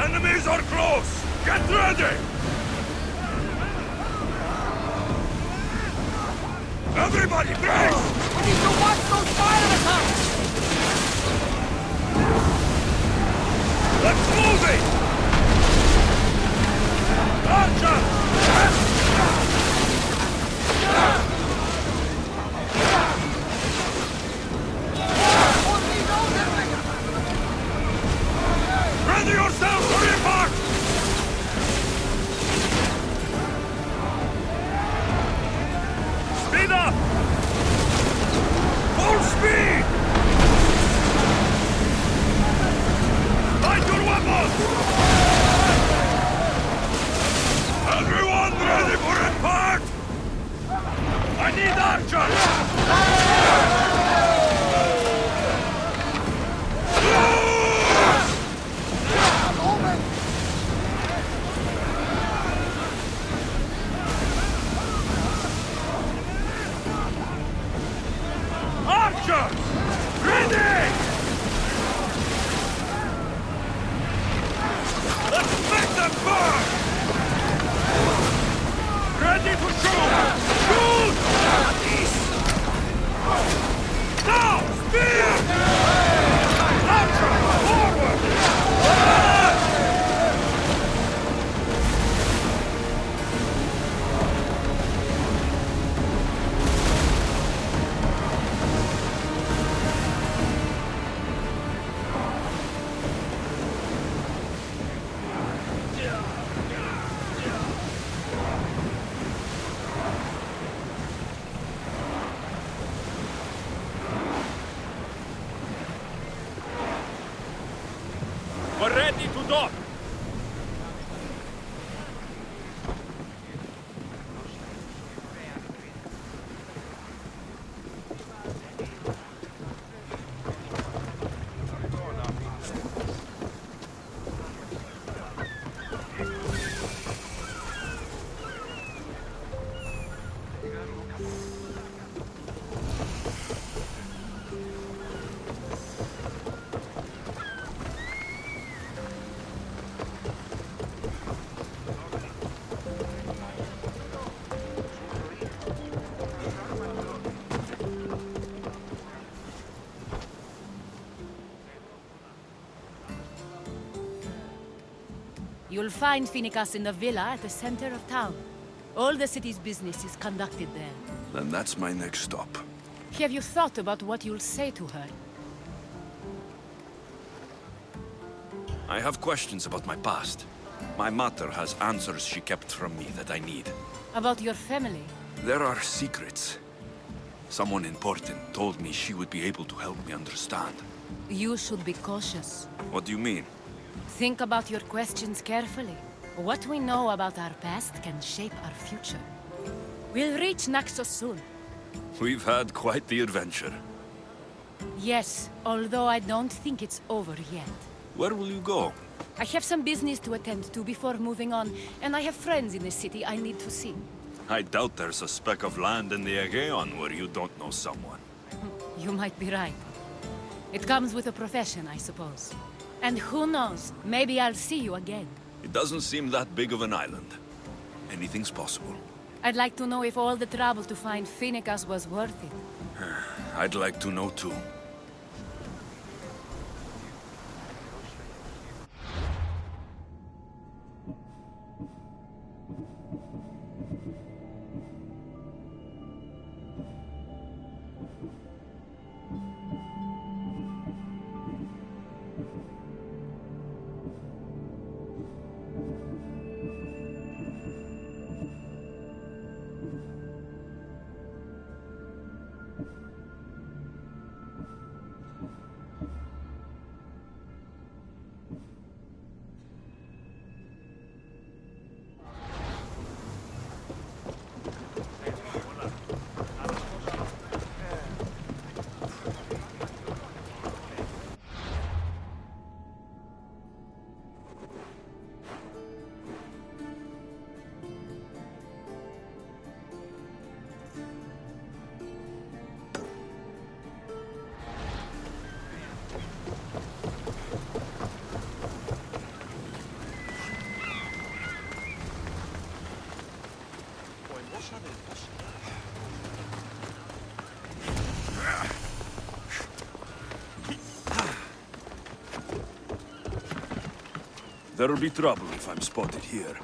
Speaker 2: Enemies are close! Get ready! Everybody, brace!
Speaker 3: We need to watch those fire attacks!
Speaker 2: Let's move it! Archer! Ready yourselves to embark! Speed up! Full speed! Find your weapons! Everyone ready for impact? I need archers! Archers! Ready! Let's make them burn! Ready to shoot! Shoot! Now! Speed! Archers! Forward! We're ready to dock!
Speaker 11: You'll find Finicas in the villa at the center of town. All the city's business is conducted there.
Speaker 10: Then that's my next stop.
Speaker 11: Have you thought about what you'll say to her?
Speaker 2: I have questions about my past. My mother has answers she kept from me that I need.
Speaker 11: About your family?
Speaker 2: There are secrets. Someone important told me she would be able to help me understand.
Speaker 11: You should be cautious.
Speaker 2: What do you mean?
Speaker 11: Think about your questions carefully. What we know about our past can shape our future. We'll reach Naxos soon.
Speaker 2: We've had quite the adventure.
Speaker 11: Yes, although I don't think it's over yet.
Speaker 2: Where will you go?
Speaker 11: I have some business to attend to before moving on, and I have friends in the city I need to see.
Speaker 2: I doubt there's a speck of land in the Aegean where you don't know someone.
Speaker 11: You might be right. It comes with a profession, I suppose. And who knows, maybe I'll see you again.
Speaker 2: It doesn't seem that big of an island. Anything's possible.
Speaker 11: I'd like to know if all the trouble to find Finicus was worth it.
Speaker 2: I'd like to know too. There'll be trouble if I'm spotted here.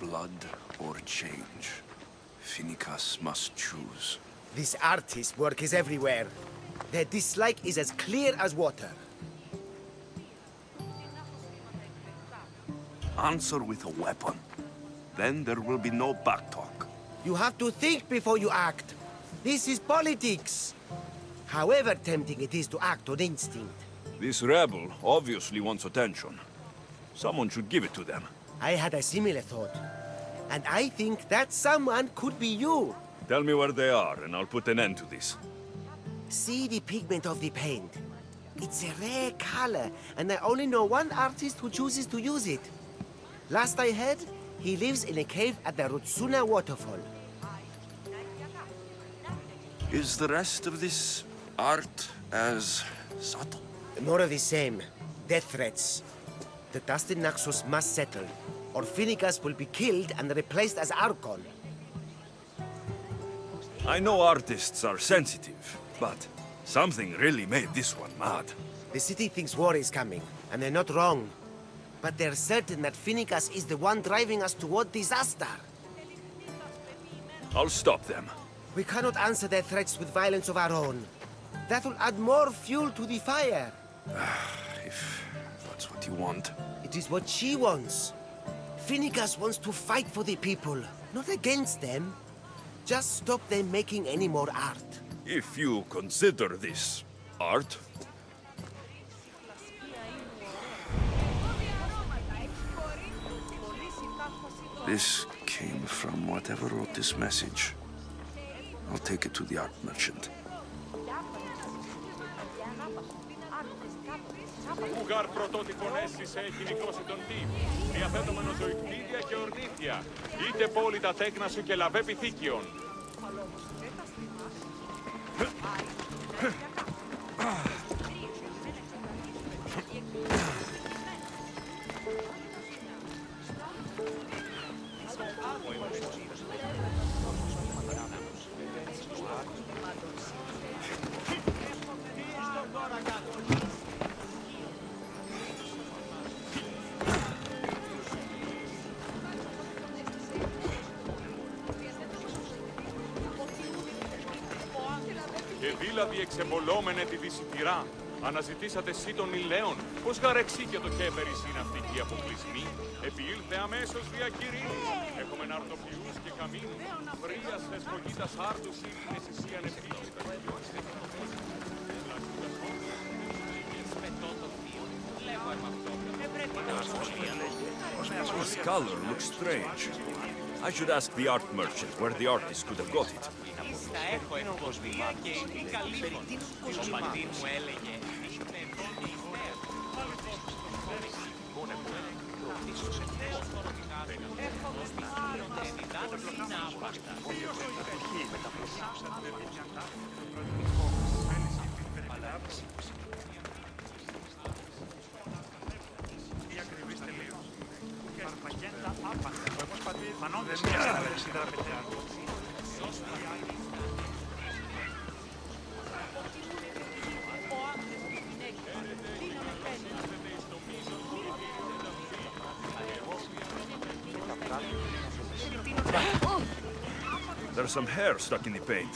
Speaker 2: Blood or change. Finicus must choose.
Speaker 3: This artist's work is everywhere. Their dislike is as clear as water.
Speaker 2: Answer with a weapon. Then there will be no backtalk.
Speaker 3: You have to think before you act. This is politics. However tempting it is to act on instinct.
Speaker 2: This rebel obviously wants attention. Someone should give it to them.
Speaker 3: I had a similar thought. And I think that someone could be you.
Speaker 2: Tell me where they are, and I'll put an end to this.
Speaker 3: See the pigment of the paint. It's a rare color, and I only know one artist who chooses to use it. Last I heard, he lives in a cave at the Rutsuna waterfall.
Speaker 2: Is the rest of this art as subtle?
Speaker 3: More of the same. Death threats. The dust in Naxos must settle, or Finicus will be killed and replaced as Archon.
Speaker 2: I know artists are sensitive, but something really made this one mad.
Speaker 3: The city thinks war is coming, and they're not wrong. But they're certain that Finnegas is the one driving us toward disaster.
Speaker 2: I'll stop them.
Speaker 3: We cannot answer their threats with violence of our own. That will add more fuel to the fire.
Speaker 10: If that's what you want.
Speaker 3: It is what she wants. Finnegas wants to fight for the people, not against them. Just stop them making any more art.
Speaker 2: If you consider this art.
Speaker 10: This came from whatever wrote this message. I'll take it to the art merchant.
Speaker 15: Ουγγάρ πρωτότυπων αίσθηση έχει νικώσει τον τύπ. Διαθέτουμε νοζοϊκτήρια και ορνήθια. Είτε πόλη τα τέκνα σου και λαβέ πυθίκιον. Και δήλαβη εξεμπολόμενε τη δυσιτηρά. Αναζητήσατε εσύ των ηλαίων. Πώς γαρεξήκε το κέφερι συναυτική αποκλεισμή. Επιήλθε αμέσως διακηρύνης. Έχουμε ναρτοποιούς και καμίνους. Βρύας θεσμογίτας άρτους ήλινες εσύ ανευθύνοντας.
Speaker 2: This color looks strange. I should ask the art merchant where the artist could have got it.
Speaker 13: Τα έχω εκποσβία και η καλύμων. Ο πατήρ μου έλεγε, είστε πρώτη ιδέα.
Speaker 2: There's some hair stuck in the paint.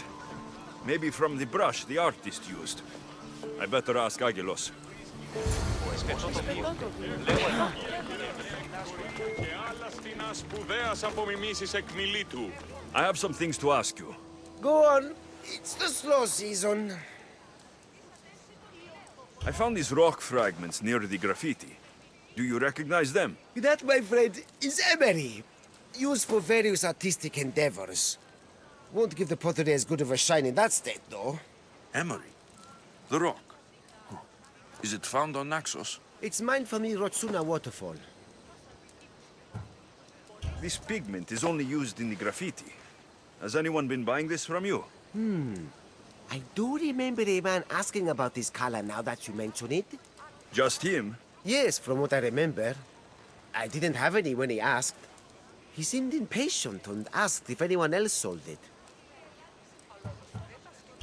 Speaker 2: Maybe from the brush the artist used. I better ask Agilos. I have some things to ask you.
Speaker 3: Go on. It's the slow season.
Speaker 2: I found these rock fragments near the graffiti. Do you recognize them?
Speaker 3: That, my friend, is emery. Used for various artistic endeavors. Won't give the pottery as good of a shine in that state, though.
Speaker 10: Emery? The rock? Is it found on Naxos?
Speaker 3: It's mined from the Rotsuna waterfall.
Speaker 2: This pigment is only used in the graffiti. Has anyone been buying this from you?
Speaker 3: I do remember a man asking about this color now that you mention it.
Speaker 2: Just him?
Speaker 3: Yes, from what I remember. I didn't have any when he asked. He seemed impatient and asked if anyone else sold it.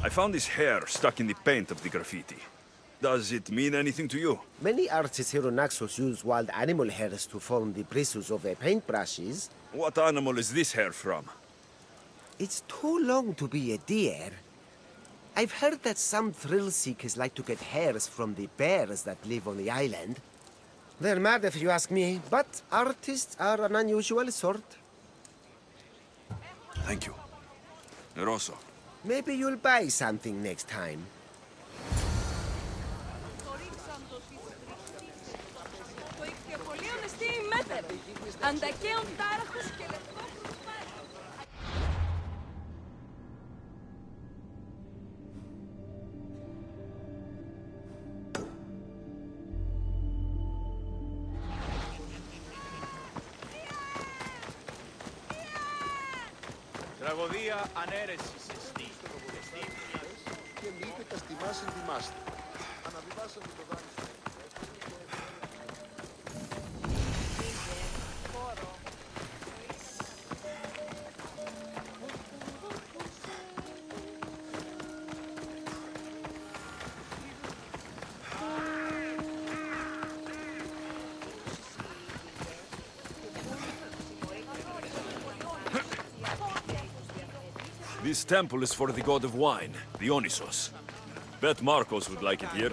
Speaker 2: I found this hair stuck in the paint of the graffiti. Does it mean anything to you?
Speaker 3: Many artists here on Naxos use wild animal hairs to form the bristles of their paintbrushes.
Speaker 2: What animal is this hair from?
Speaker 3: It's too long to be a deer. I've heard that some thrill seekers like to get hairs from the bears that live on the island. They're mad if you ask me, but artists are an unusual sort.
Speaker 10: Thank you. Rosso.
Speaker 3: Maybe you'll buy something next time.
Speaker 15: Τραγωδία ανέρεσης εστί.
Speaker 16: Και μήτε καστιμάς ενδυμάστε. Αναβιβάσαμε το δάνειο.
Speaker 17: This temple is for the god of wine, Dionysos. Bet Marcos would like it here.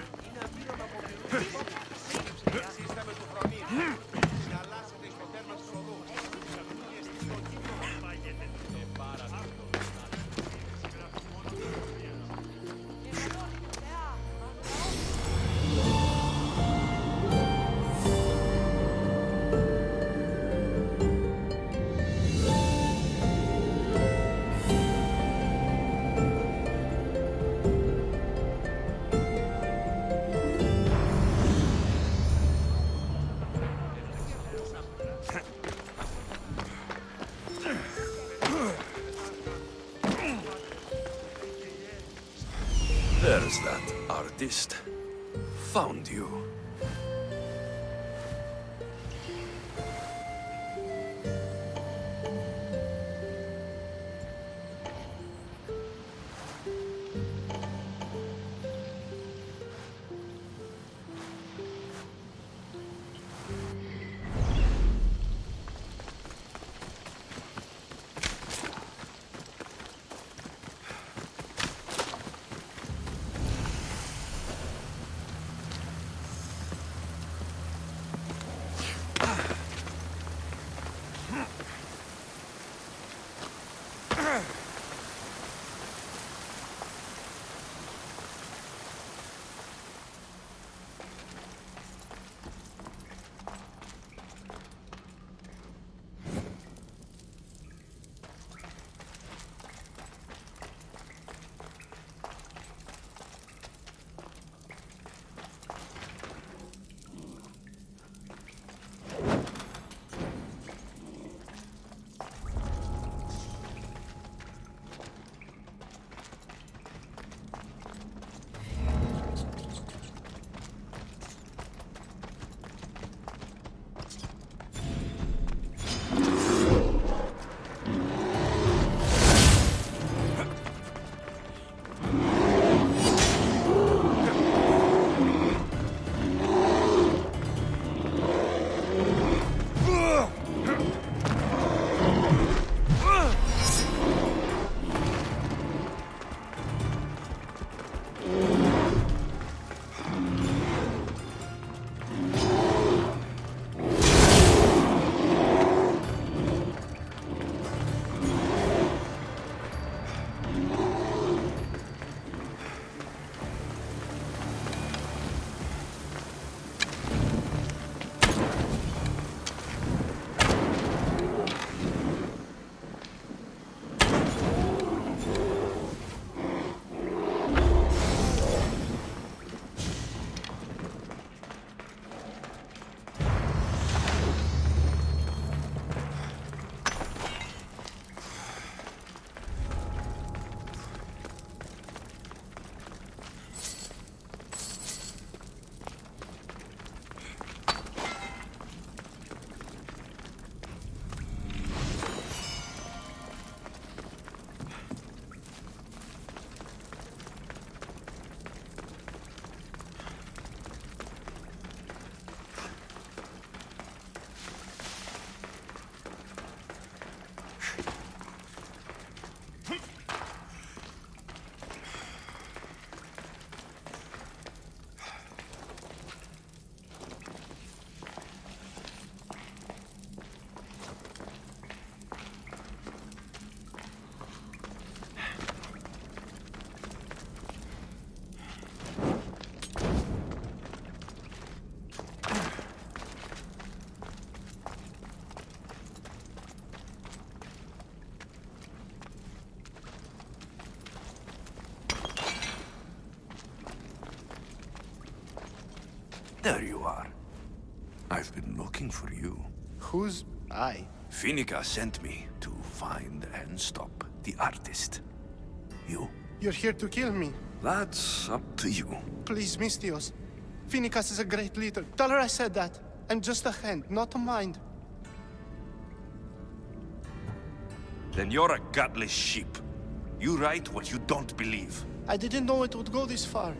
Speaker 17: There's that artist. Found you.
Speaker 10: There you are. I've been looking for you.
Speaker 16: Who's I?
Speaker 10: Finica sent me to find and stop the artist. You?
Speaker 16: You're here to kill me.
Speaker 10: That's up to you.
Speaker 16: Please, Mistios. Finicas is a great leader. Tell her I said that. I'm just a hand, not a mind.
Speaker 10: Then you're a gutless sheep. You write what you don't believe.
Speaker 16: I didn't know it would go this far.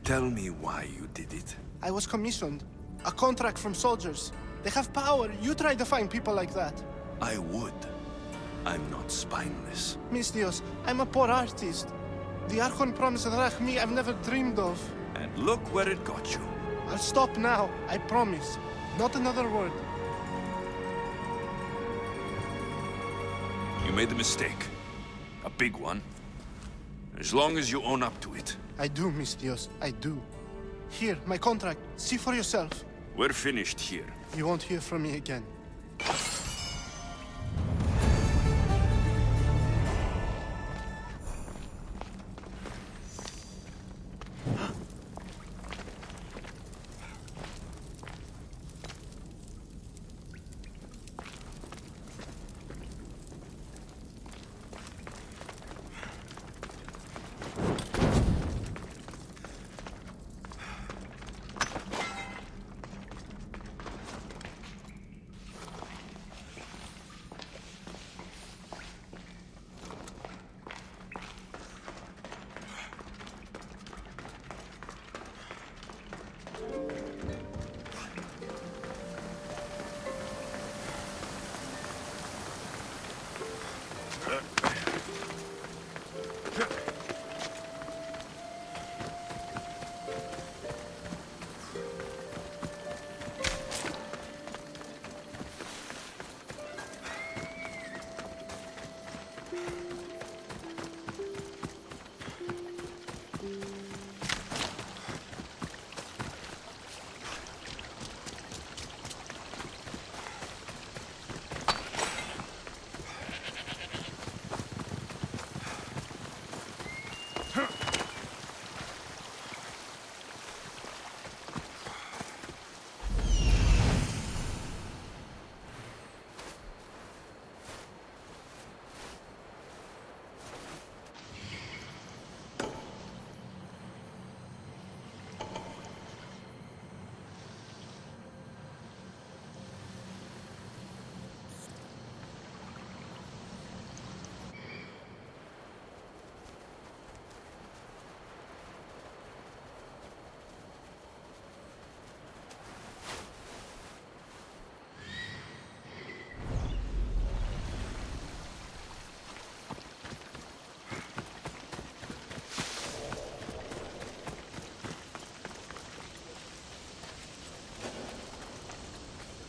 Speaker 10: Tell me why you did it.
Speaker 16: I was commissioned. A contract from soldiers. They have power. You try to find people like that.
Speaker 10: I would. I'm not spineless.
Speaker 16: Mistios, I'm a poor artist. The Archon promised Rach me I've never dreamed of.
Speaker 10: And look where it got you.
Speaker 16: I'll stop now, I promise. Not another word.
Speaker 17: You made a mistake. A big one. As long as you own up to it.
Speaker 16: I do, Mistios, I do. Here, my contract. See for yourself.
Speaker 17: We're finished here.
Speaker 16: You won't hear from me again.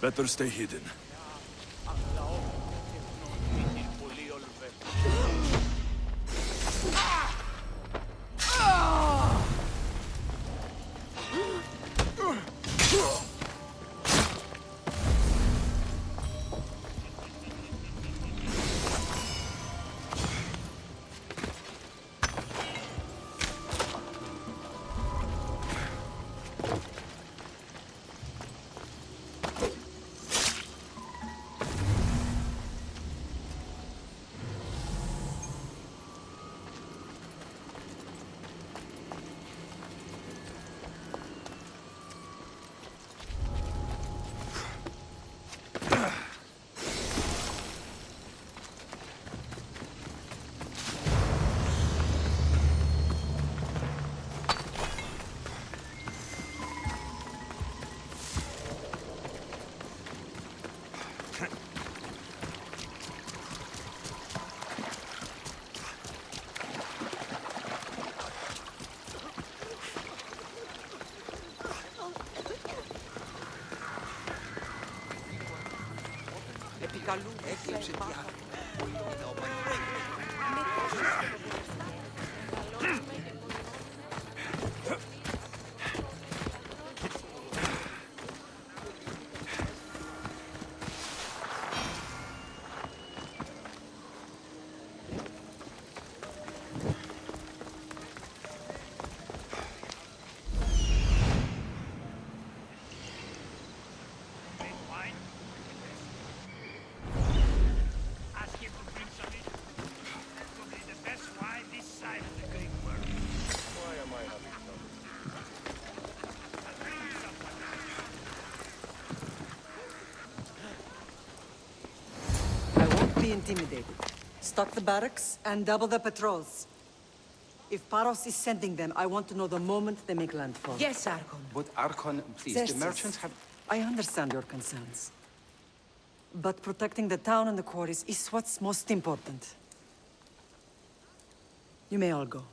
Speaker 17: Better stay hidden.
Speaker 6: Επικαλούν, έκλεψε διάχυρο.
Speaker 18: Be intimidated. Stock the barracks and double the patrols. If Paros is sending them, I want to know the moment they make landfall.
Speaker 11: Yes, Archon.
Speaker 6: But Archon, please, the
Speaker 18: Xerxes,
Speaker 6: merchants have...
Speaker 18: I understand your concerns. But protecting the town and the quarries is what's most important. You may all go.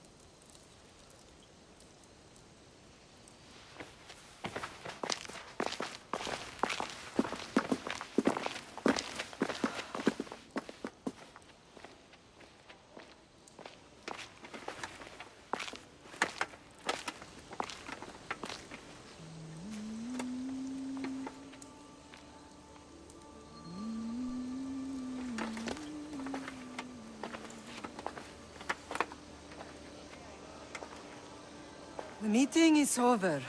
Speaker 18: The meeting is over.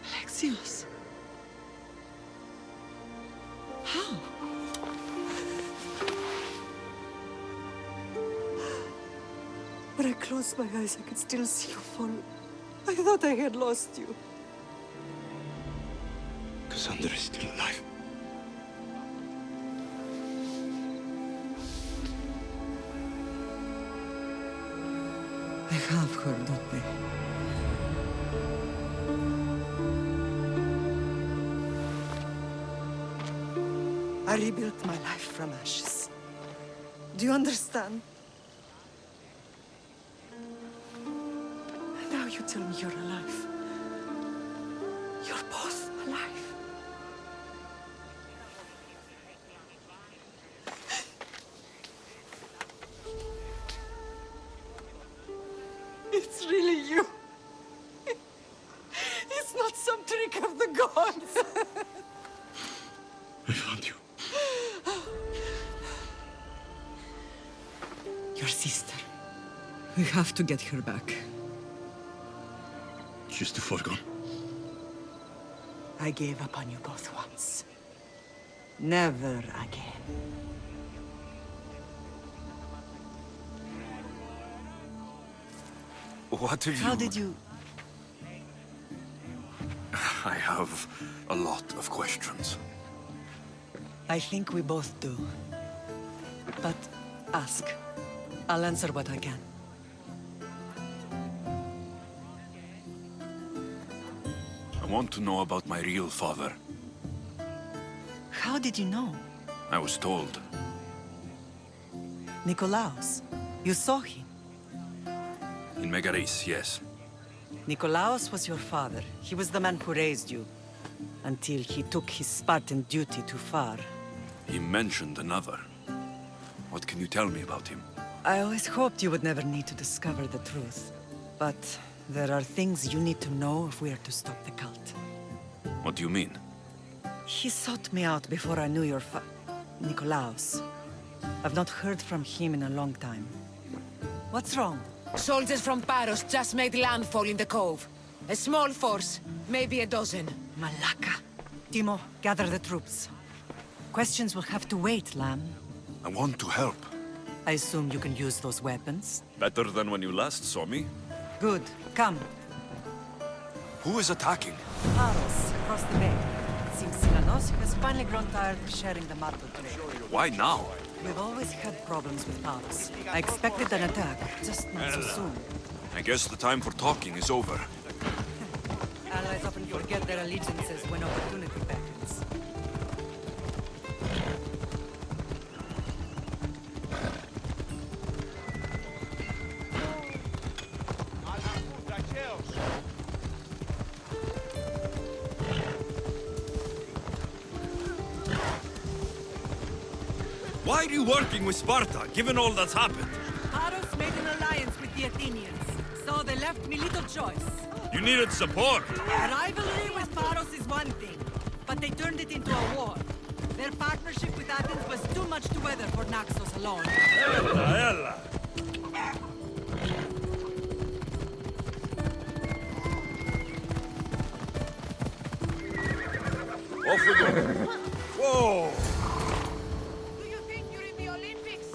Speaker 18: Alexios. How? When I closed my eyes, I could still see you fall. I thought I had lost you.
Speaker 10: Cassandra is still alive.
Speaker 18: They have her, don't they? I rebuilt my life from ashes. Do you understand? Now you tell me you're alive. You're both alive. It's really you. It's not some trick of the gods.
Speaker 10: I found you.
Speaker 18: Your sister. We have to get her back.
Speaker 10: She's too far gone.
Speaker 18: I gave up on you both once. Never again.
Speaker 10: What have you...
Speaker 18: How did you...
Speaker 10: I have a lot of questions.
Speaker 18: I think we both do. But ask. I'll answer what I can.
Speaker 10: I want to know about my real father.
Speaker 18: How did you know?
Speaker 10: I was told.
Speaker 18: Nikolaos. You saw him.
Speaker 10: In Megaris, yes.
Speaker 18: Nikolaos was your father. He was the man who raised you. Until he took his Spartan duty too far.
Speaker 10: He mentioned another. What can you tell me about him?
Speaker 18: I always hoped you would never need to discover the truth. But there are things you need to know if we are to stop the cult.
Speaker 10: What do you mean?
Speaker 18: He sought me out before I knew your Nikolaos. I've not heard from him in a long time. What's wrong?
Speaker 19: Soldiers from Paros just made landfall in the cove. A small force, maybe a dozen.
Speaker 18: Malaka. Timo, gather the troops. Questions will have to wait, Lamb.
Speaker 10: I want to help.
Speaker 18: I assume you can use those weapons?
Speaker 10: Better than when you last saw me.
Speaker 18: Good. Come.
Speaker 10: Who is attacking?
Speaker 18: Paros, across the bay. It seems Silanos has finally grown tired of sharing the marble trade.
Speaker 10: Why now?
Speaker 18: We've always had problems with Paros. I expected an attack, just not so soon.
Speaker 10: I guess the time for talking is over.
Speaker 18: Allies often forget their allegiances when opportunity beckons.
Speaker 17: Why are you working with Sparta, given all that's happened?
Speaker 18: Paros made an alliance with the Athenians, so they left me little choice.
Speaker 17: You needed support.
Speaker 18: A rivalry with Paros is one thing, but they turned it into a war. Their partnership with Athens was too much to weather for Naxos alone.
Speaker 17: Ella. Off we go. Whoa!
Speaker 19: Do you think you're in the Olympics?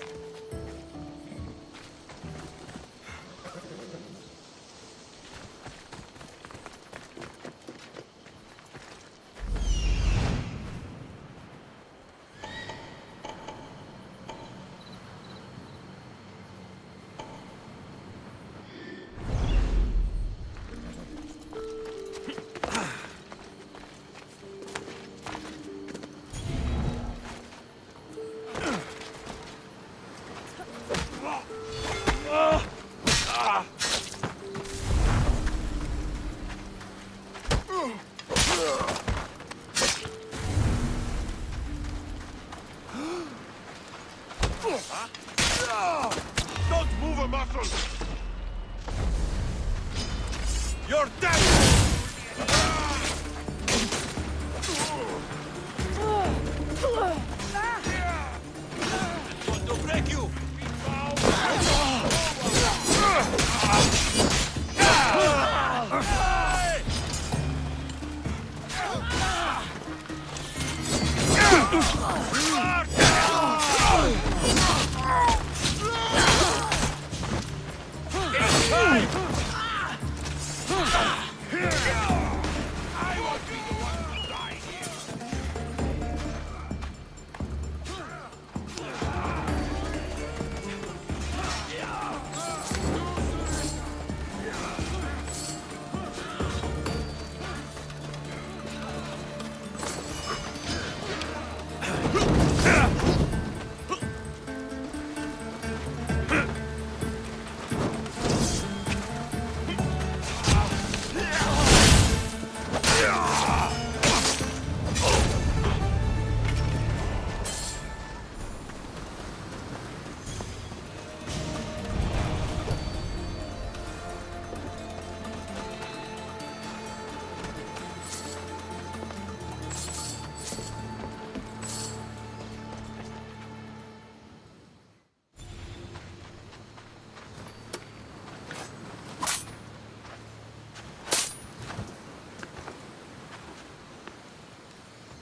Speaker 1: Don't move a muscle! You're dead! Want to break you!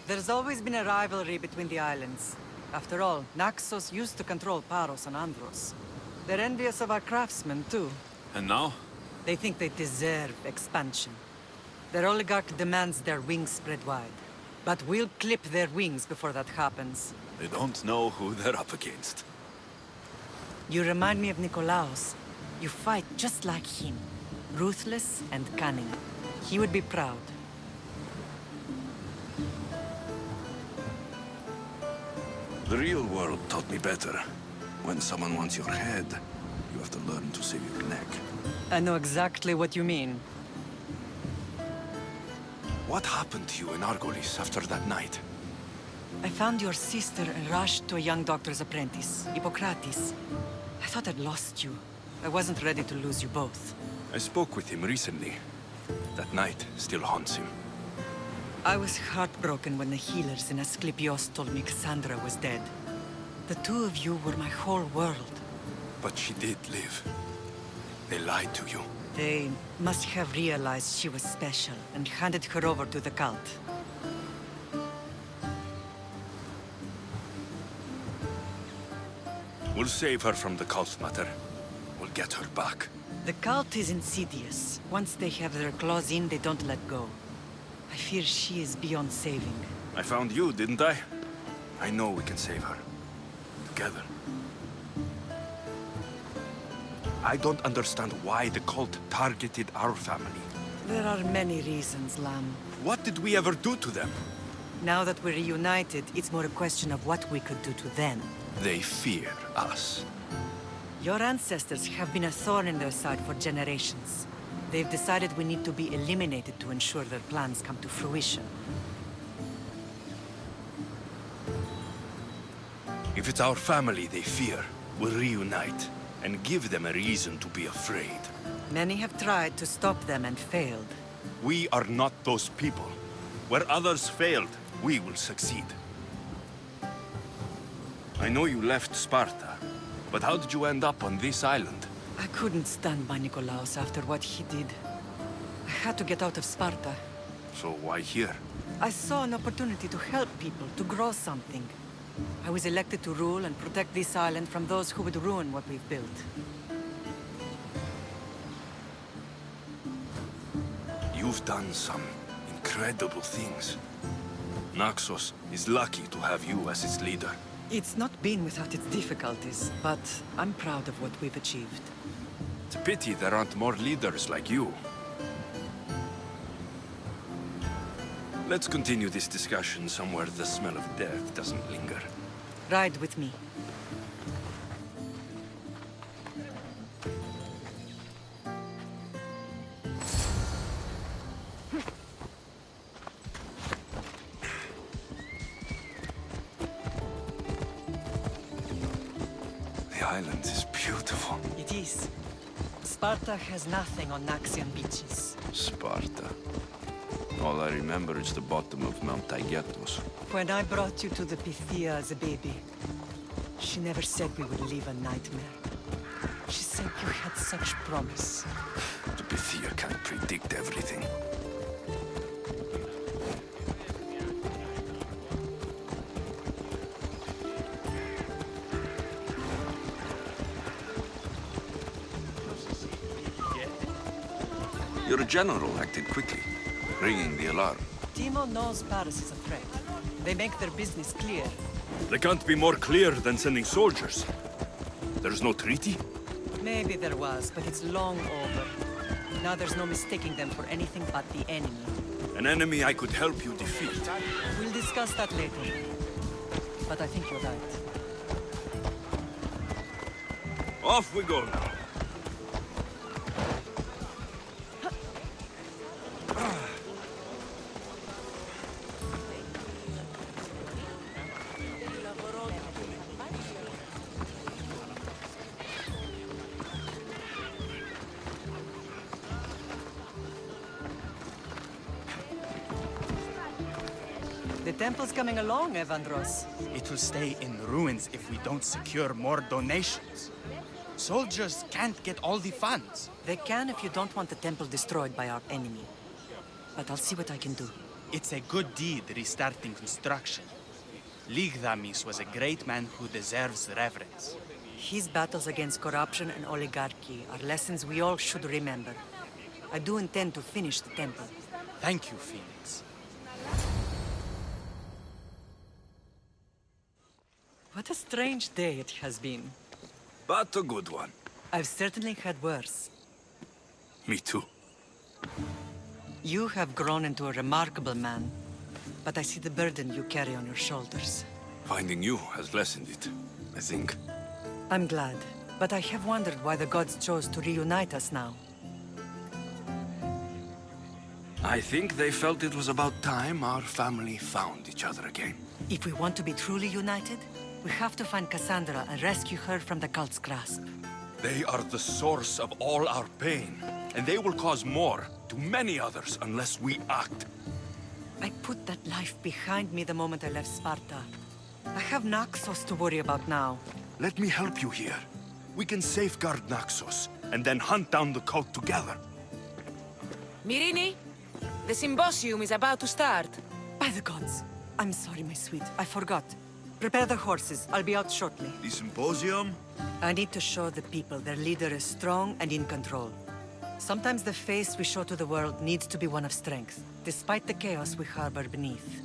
Speaker 18: There's always been a rivalry between the islands. After all, Naxos used to control Paros and Andros. They're envious of our craftsmen, too.
Speaker 17: And now?
Speaker 18: They think they deserve expansion. Their oligarch demands their wings spread wide. But we'll clip their wings before that happens.
Speaker 17: They don't know who they're up against.
Speaker 18: You remind me of Nikolaos. You fight just like him. Ruthless and cunning. He would be proud.
Speaker 10: The real world taught me better. When someone wants your head, you have to learn to save your neck.
Speaker 18: I know exactly what you mean.
Speaker 10: What happened to you in Argolis after that night?
Speaker 18: I found your sister and rushed to a young doctor's apprentice, Hippocrates. I thought I'd lost you. I wasn't ready to lose you both.
Speaker 10: I spoke with him recently. That night still haunts him.
Speaker 18: I was heartbroken when the healers in Asclepios told me Cassandra was dead. The two of you were my whole world.
Speaker 10: But she did live. They lied to you.
Speaker 18: They must have realized she was special and handed her over to the cult.
Speaker 10: We'll save her from the cult, Mater. We'll get her back.
Speaker 18: The cult is insidious. Once they have their claws in, they don't let go. I fear she is beyond saving.
Speaker 10: I found you, didn't I? I know we can save her. Together. I don't understand why the cult targeted our family.
Speaker 18: There are many reasons, Lamb.
Speaker 10: What did we ever do to them?
Speaker 18: Now that we're reunited, it's more a question of what we could do to them.
Speaker 10: They fear us.
Speaker 18: Your ancestors have been a thorn in their side for generations. They've decided we need to be eliminated to ensure their plans come to fruition.
Speaker 10: If it's our family they fear, we'll reunite and give them a reason to be afraid.
Speaker 18: Many have tried to stop them and failed.
Speaker 10: We are not those people. Where others failed, we will succeed. I know you left Sparta, but how did you end up on this island?
Speaker 18: I couldn't stand by Nikolaos after what he did. I had to get out of Sparta.
Speaker 10: So why here?
Speaker 18: I saw an opportunity to help people, to grow something. I was elected to rule and protect this island from those who would ruin what we've built.
Speaker 10: You've done some incredible things. Naxos is lucky to have you as its leader.
Speaker 18: It's not been without its difficulties, but I'm proud of what we've achieved.
Speaker 10: It's a pity there aren't more leaders like you. Let's continue this discussion somewhere the smell of death doesn't linger.
Speaker 18: Ride with me.
Speaker 10: The island is beautiful.
Speaker 18: It is. Sparta has nothing on Naxian beaches.
Speaker 10: Sparta. All I remember is the bottom of Mount Taygetos.
Speaker 18: When I brought you to the Pythia as a baby, she never said we would live a nightmare. She said you had such promise.
Speaker 10: The Pythia can't predict everything. Your general acted quickly, ringing the alarm.
Speaker 18: Timo knows Paris is a threat. They make their business clear.
Speaker 17: They can't be more clear than sending soldiers. There's no treaty?
Speaker 18: Maybe there was, but it's long over. Now there's no mistaking them for anything but the enemy.
Speaker 17: An enemy I could help you defeat.
Speaker 18: We'll discuss that later. But I think you're right.
Speaker 17: Off we go now.
Speaker 18: The temple's coming along, Evandros.
Speaker 6: It will stay in ruins if we don't secure more donations. Soldiers can't get all the funds.
Speaker 18: They can if you don't want the temple destroyed by our enemy. But I'll see what I can do.
Speaker 6: It's a good deed restarting construction. Ligdamis was a great man who deserves reverence.
Speaker 18: His battles against corruption and oligarchy are lessons we all should remember. I do intend to finish the temple.
Speaker 6: Thank you, Phoenix.
Speaker 18: What a strange day it has been.
Speaker 10: But a good one.
Speaker 18: I've certainly had worse.
Speaker 10: Me too.
Speaker 18: You have grown into a remarkable man, but I see the burden you carry on your shoulders.
Speaker 10: Finding you has lessened it, I think.
Speaker 18: I'm glad, but I have wondered why the gods chose to reunite us now.
Speaker 10: I think they felt it was about time our family found each other again.
Speaker 18: If we want to be truly united, we have to find Cassandra and rescue her from the cult's grasp.
Speaker 17: They are the source of all our pain, and they will cause more to many others unless we act.
Speaker 18: I put that life behind me the moment I left Sparta. I have Naxos to worry about now.
Speaker 17: Let me help you here. We can safeguard Naxos, and then hunt down the cult together.
Speaker 19: Myrrine, the symposium is about to start.
Speaker 18: By the gods. I'm sorry, my sweet. I forgot. Prepare the horses. I'll be out shortly.
Speaker 1: The symposium?
Speaker 18: I need to show the people their leader is strong and in control. Sometimes the face we show to the world needs to be one of strength, despite the chaos we harbor beneath.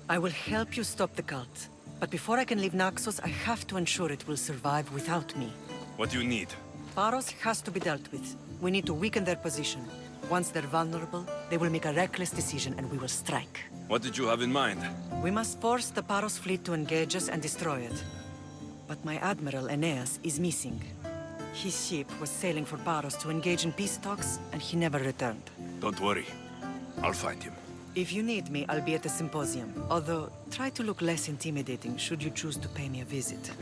Speaker 18: I will help you stop the cult, but before I can leave Naxos, I have to ensure it will survive without me.
Speaker 17: What do you need?
Speaker 18: Paros has to be dealt with. We need to weaken their position. Once they're vulnerable, they will make a reckless decision and we will strike.
Speaker 17: What did you have in mind?
Speaker 18: We must force the Paros fleet to engage us and destroy it. But my admiral, Aeneas, is missing. His ship was sailing for Paros to engage in peace talks, and he never returned.
Speaker 17: Don't worry. I'll find him.
Speaker 18: If you need me, I'll be at the symposium. Although, try to look less intimidating should you choose to pay me a visit.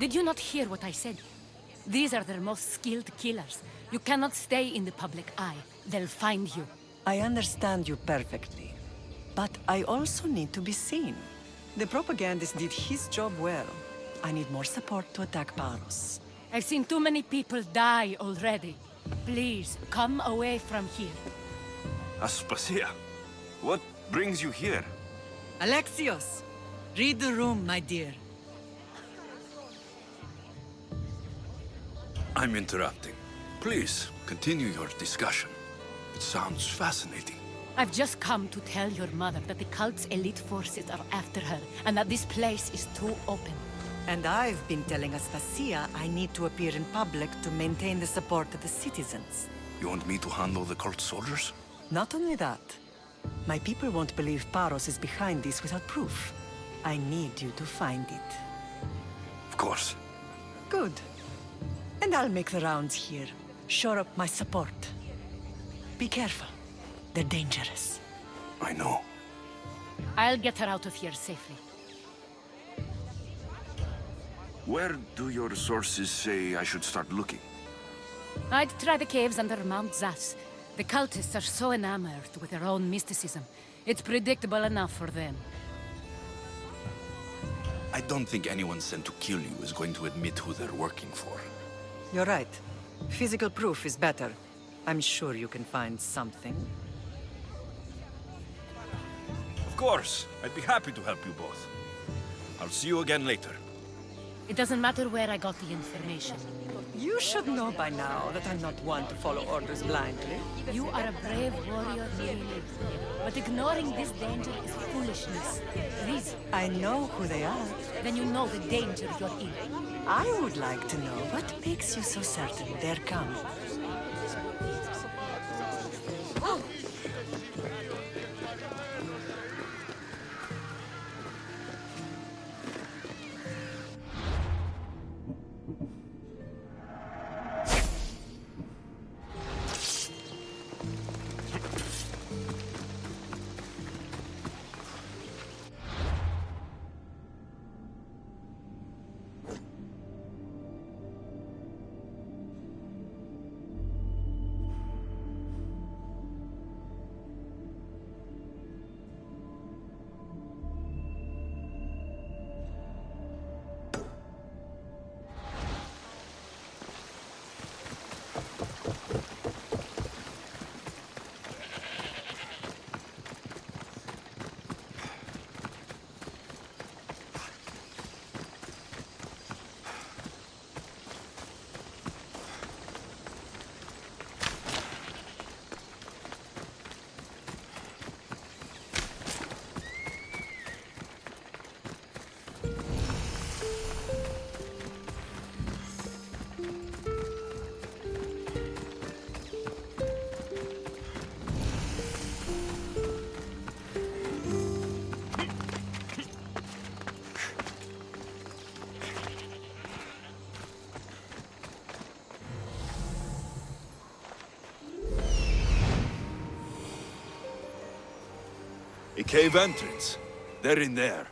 Speaker 11: Did you not hear what I said? These are their most skilled killers. You cannot stay in the public eye. They'll find you.
Speaker 18: I understand you perfectly. But I also need to be seen. The propagandist did his job well. I need more support to attack Paros.
Speaker 11: I've seen too many people die already. Please, come away from here.
Speaker 17: Aspasia, what brings you here?
Speaker 18: Alexios! Read the room, my dear.
Speaker 17: I'm interrupting. Please, continue your discussion. It sounds fascinating.
Speaker 11: I've just come to tell your mother that the cult's elite forces are after her, and that this place is too open.
Speaker 18: And I've been telling Aspasia I need to appear in public to maintain the support of the citizens.
Speaker 17: You want me to handle the cult soldiers?
Speaker 18: Not only that, my people won't believe Paros is behind this without proof. I need you to find it.
Speaker 17: Of course.
Speaker 18: Good. And I'll make the rounds here. Shore up my support. Be careful. They're dangerous.
Speaker 17: I know.
Speaker 11: I'll get her out of here safely.
Speaker 17: Where do your sources say I should start looking?
Speaker 11: I'd try the caves under Mount Zas. The cultists are so enamored with their own mysticism. It's predictable enough for them.
Speaker 17: I don't think anyone sent to kill you is going to admit who they're working for.
Speaker 18: You're right. Physical proof is better. I'm sure you can find something.
Speaker 17: Of course. I'd be happy to help you both. I'll see you again later.
Speaker 11: It doesn't matter where I got the information.
Speaker 18: You should know by now that I'm not one to follow orders blindly.
Speaker 11: You are a brave warrior, Lily. But ignoring this danger is foolishness. Please.
Speaker 18: I know who they are.
Speaker 11: Then you know the danger you're in.
Speaker 18: I would like to know what makes you so certain they're coming.
Speaker 17: A cave entrance. They're in there.